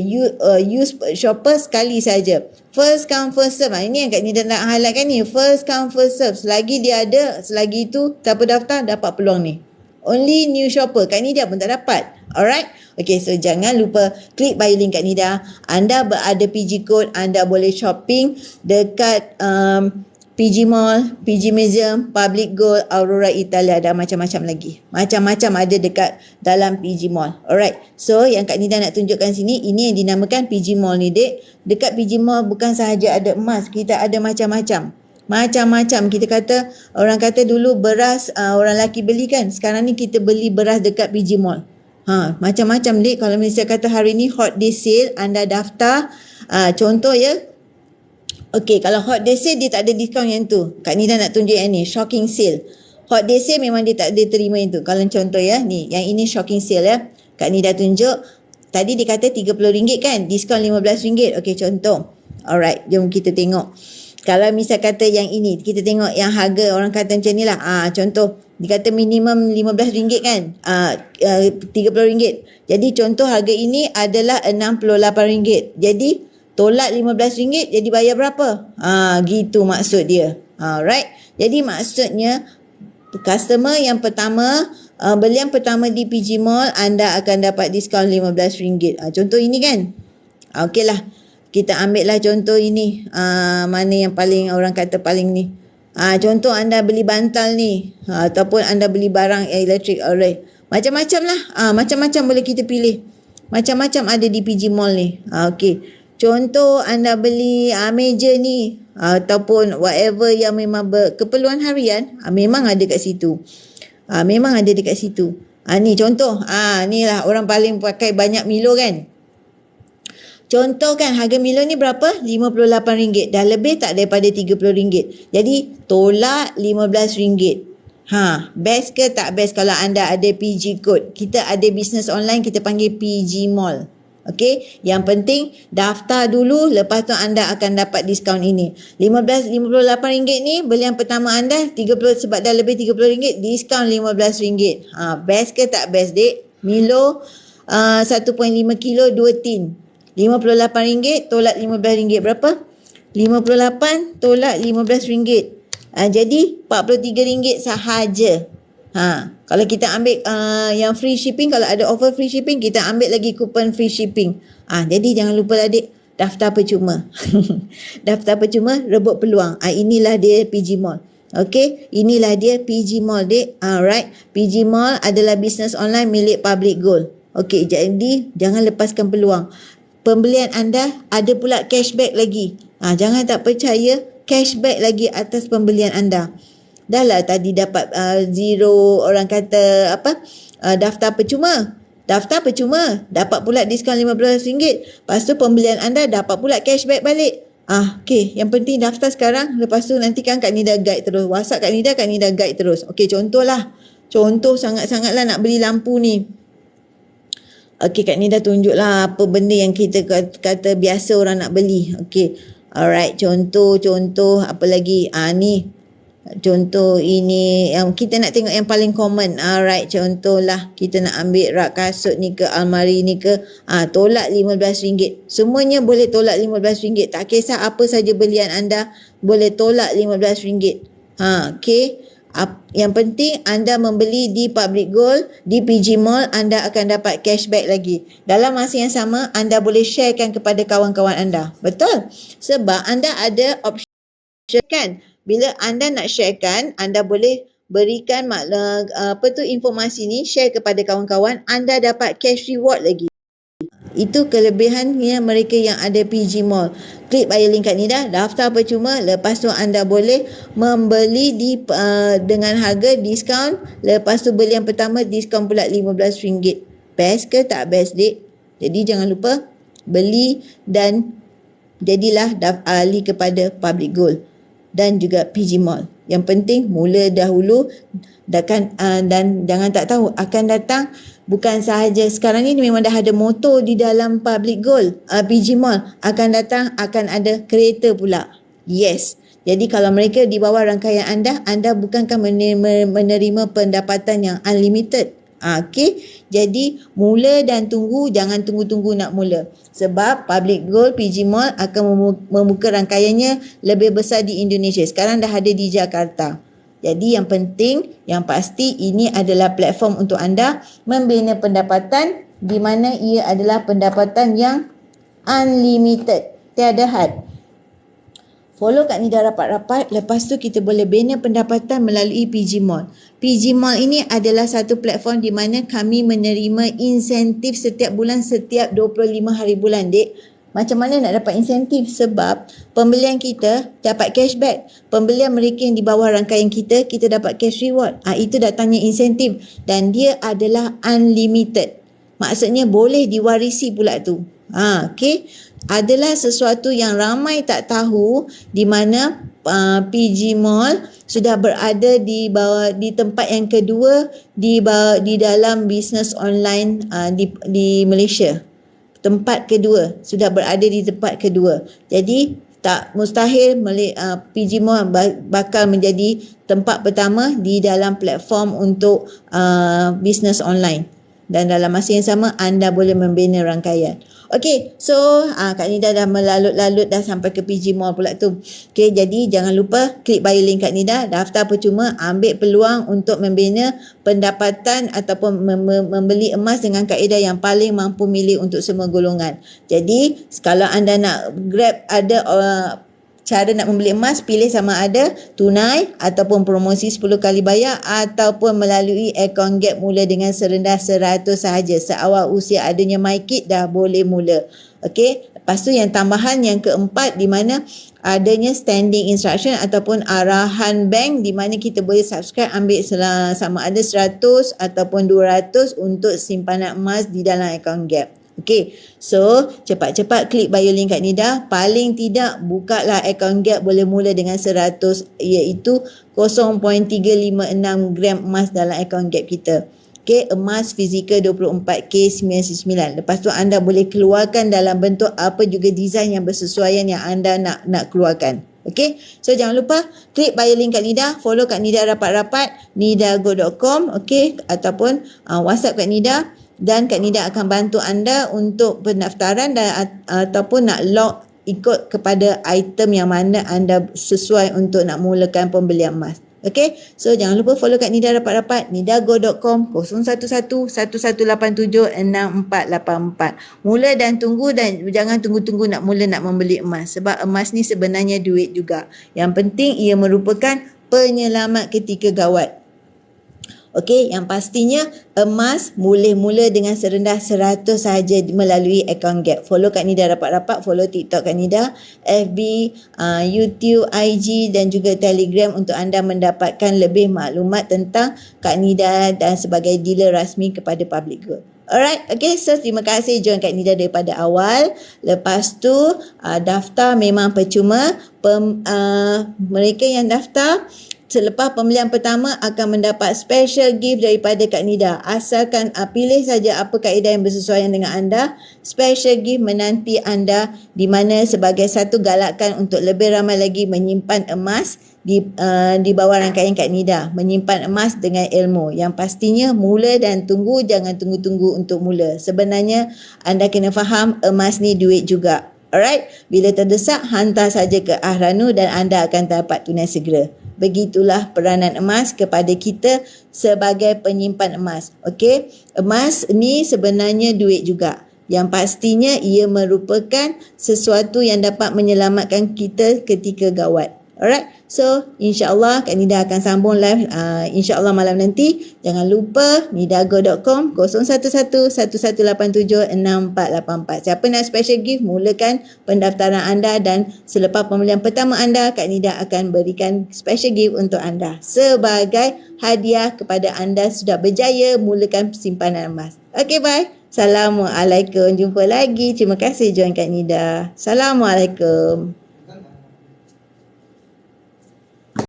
use shopper sekali saja. First come first serve. Ini yang Kak Nida nak highlightkan ni. First come first serve. Selagi dia ada, selagi itu siapa daftar dapat peluang ni. Only new shopper. Kak Nida pun tak dapat. Alright. Okay, so jangan lupa klik bio link Kak Nida. Anda berada PG Code, anda boleh shopping dekat PG Mall, PG Museum, Public Gold, Aurora Italia, ada macam-macam lagi. Macam-macam ada dekat dalam PG Mall. Alright. So, yang Kak Nida nak tunjukkan sini, ini yang dinamakan PG Mall ni, dek. Dekat PG Mall bukan sahaja ada emas, kita ada macam-macam. Macam-macam. Kita kata, orang kata dulu beras orang lelaki beli kan. Sekarang ni kita beli beras dekat PG Mall. Macam-macam, dek. Kalau misalnya kata hari ni hot day sale, anda daftar. Contoh ya, okey, kalau hot day sale dia tak ada diskaun yang tu. Kak Nida nak tunjuk yang ni, shocking sale. Hot day sale memang dia tak ada terima yang tu. Kalau contoh ya, ni, yang ini shocking sale ya. Kak Nida tunjuk. Tadi dia kata RM30 kan, diskaun RM15. Okey, contoh. Alright, jom kita tengok. Kalau misal kata yang ini, kita tengok yang harga orang kata macam ni lah. Contoh, dia kata minimum RM15 kan. RM30. Jadi contoh harga ini adalah RM68. Jadi tolak RM15 jadi bayar berapa? Gitu maksud dia. Alright. Jadi maksudnya customer yang pertama, belian pertama di PG Mall, anda akan dapat diskaun RM15. Contoh ini kan. Okey lah. Kita ambil lah contoh ini. Mana yang paling orang kata paling ni. Contoh anda beli bantal ni. Ataupun anda beli barang elektrik. Alright. Macam-macam lah. Macam-macam boleh kita pilih. Macam-macam ada di PG Mall ni. Okey. Contoh anda beli meja ni ataupun whatever yang memang keperluan harian, memang ada kat situ. Memang ada dekat situ. Ni contoh. Ni lah orang paling pakai banyak Milo kan. Contoh kan harga Milo ni berapa? RM58. Dah lebih tak daripada RM30. Jadi tolak RM15. Best ke tak best kalau anda ada PG Code? Kita ada business online, kita panggil PG Mall. Okey, yang penting daftar dulu, lepas tu anda akan dapat diskaun ini. RM58 ni belian pertama anda 30 sebab dah lebih RM30, diskaun RM15. Best ke tak best, dek? Milo 1.5 kilo 2 tin. RM58 tolak RM15 berapa? 58 tolak RM15. Jadi RM43 sahaja. Kalau kita ambil yang free shipping, kalau ada offer free shipping, kita ambil lagi kupon free shipping. Jadi jangan lupa lah, dek, daftar percuma. Daftar percuma, rebut peluang. Inilah dia PG Mall. Okey, inilah dia PG Mall, dek. Alright, PG Mall adalah bisnes online milik Public Gold. Okey, jadi jangan lepaskan peluang. Pembelian anda ada pula cashback lagi. Jangan tak percaya, cashback lagi atas pembelian anda. Dah lah tadi dapat zero, orang kata apa, daftar percuma. Daftar percuma, dapat pula diskaun RM15. Lepas tu pembelian anda dapat pula cashback balik. Okey, yang penting daftar sekarang. Lepas tu nanti kan Kak Nida guide terus. WhatsApp Kak Nida guide terus. Okey, contohlah. Contoh sangat-sangatlah nak beli lampu ni. Okey, Kak Nida tunjuklah apa benda yang kita kata biasa orang nak beli. Okey. Alright, contoh apa lagi? Ni. Contoh ini yang kita nak tengok yang paling common. Alright, contohlah kita nak ambil rak kasut ni ke, almari ni ke, tolak RM15. Semuanya boleh tolak RM15. Tak kisah apa saja belian anda, boleh tolak RM15. Okey. Yang penting anda membeli di Public Gold, di PG Mall, anda akan dapat cashback lagi. Dalam masa yang sama, anda boleh sharekan kepada kawan-kawan anda. Betul? Sebab anda ada option kan. Bila anda nak sharekan, anda boleh berikan informasi ni, share kepada kawan-kawan, anda dapat cash reward lagi. Itu kelebihannya mereka yang ada PG Mall. Klik bio link kat ni dah, daftar percuma, lepas tu anda boleh membeli dengan harga diskaun, lepas tu beli yang pertama diskaun pula RM15. Best ke tak best, Dik? Jadi jangan lupa beli dan jadilah ahli kepada Public Gold dan juga PG Mall. Yang penting mula dahulu dan jangan tak tahu akan datang. Bukan sahaja sekarang ni memang dah ada motor di dalam Public Gold, PG Mall. Akan datang akan ada kereta pula. Yes. Jadi kalau mereka di bawah rangkaian anda bukankah menerima pendapatan yang unlimited? Okey. Jadi mula dan tunggu, jangan tunggu-tunggu nak mula. Sebab Public Gold PG Mall akan membuka rangkaiannya lebih besar di Indonesia. Sekarang dah ada di Jakarta. Jadi yang penting, yang pasti ini adalah platform untuk anda membina pendapatan di mana ia adalah pendapatan yang unlimited, tiada had. Follow Kak Nida rapat-rapat, lepas tu kita boleh bina pendapatan melalui PG Mall. PG Mall ini adalah satu platform di mana kami menerima insentif setiap bulan, setiap 25 hari bulan, Dek. Macam mana nak dapat insentif? Sebab pembelian kita dapat cashback. Pembelian mereka yang di bawah rangkaian kita dapat cash reward. Itu datangnya insentif. Dan dia adalah unlimited. Maksudnya boleh diwarisi pula tu. Okay. Adalah sesuatu yang ramai tak tahu di mana PG Mall sudah berada di tempat yang kedua di dalam bisnes online di Malaysia. Tempat kedua, sudah berada di tempat kedua. Jadi tak mustahil PG Mall bakal menjadi tempat pertama di dalam platform untuk bisnes online. Dan dalam masa yang sama anda boleh membina rangkaian. Okey, so Kak Nida dah melalut-lalut dah sampai ke PG Mall pula tu. Okey, jadi jangan lupa klik bio link Kak Nida, daftar percuma, ambil peluang untuk membina pendapatan ataupun membeli emas dengan kaedah yang paling mampu milih untuk semua golongan. Jadi, kalau anda nak grab ada cara nak membeli emas, pilih sama ada tunai ataupun promosi 10 kali bayar ataupun melalui akaun Gap mula dengan serendah 100 sahaja. Seawal usia adanya MyKit dah boleh mula. Okey, lepas tu yang tambahan yang keempat di mana adanya standing instruction ataupun arahan bank di mana kita boleh subscribe ambil sama ada 100 ataupun 200 untuk simpanan emas di dalam akaun Gap. Okey, so cepat-cepat klik bio link Kak Nida. Paling tidak bukalah akaun Gap boleh mula dengan 100 iaitu 0.356 gram emas dalam akaun Gap kita. Okey, emas fizikal 24K99. Lepas tu anda boleh keluarkan dalam bentuk apa juga design yang bersesuaian yang anda nak keluarkan. Okey, so jangan lupa klik bio link Kak Nida, follow Kak Nida rapat-rapat nidago.com, okey, ataupun WhatsApp Kak Nida. Dan Kak Nida akan bantu anda untuk pendaftaran ataupun nak log ikut kepada item yang mana anda sesuai untuk nak mulakan pembelian emas. Okay, so jangan lupa follow Kak Nida rapat-rapat nidago.com 0111-187-6484. Mula dan tunggu dan jangan tunggu-tunggu nak mula nak membeli emas. Sebab emas ni sebenarnya duit juga. Yang penting ia merupakan penyelamat ketika gawat. Okey, yang pastinya emas boleh mula dengan serendah 100 sahaja melalui akaun Gap. Follow Kak Nida rapat-rapat, follow TikTok Kak Nida, FB, YouTube, IG dan juga Telegram untuk anda mendapatkan lebih maklumat tentang Kak Nida dan sebagai dealer rasmi kepada Public Gold. Alright, okay, so terima kasih join Kak Nida daripada awal. Lepas tu daftar memang percuma. Mereka yang daftar selepas pembelian pertama akan mendapat special gift daripada Kak Nida. Asalkan pilih saja apa kaedah yang bersesuaian dengan anda. Special gift menanti anda di mana sebagai satu galakan untuk lebih ramai lagi menyimpan emas di bawah rangkaian Kak Nida. Menyimpan emas dengan ilmu. Yang pastinya mula dan tunggu, jangan tunggu-tunggu untuk mula. Sebenarnya anda kena faham emas ni duit juga. Alright, bila terdesak hantar saja ke Ahranu dan anda akan dapat tunai segera. Begitulah peranan emas kepada kita sebagai penyimpan emas. Okey, emas ni sebenarnya duit juga. Yang pastinya ia merupakan sesuatu yang dapat menyelamatkan kita ketika gawat. Alright, so insyaAllah Kak Nida akan sambung live insyaAllah malam nanti. Jangan lupa nidago.com 0111187644. Siapa nak special gift, mulakan pendaftaran anda dan selepas pembelian pertama anda, Kak Nida akan berikan special gift untuk anda sebagai hadiah kepada anda sudah berjaya mulakan simpanan emas. Okay, bye. Assalamualaikum. Jumpa lagi. Terima kasih join Kak Nida. Assalamualaikum.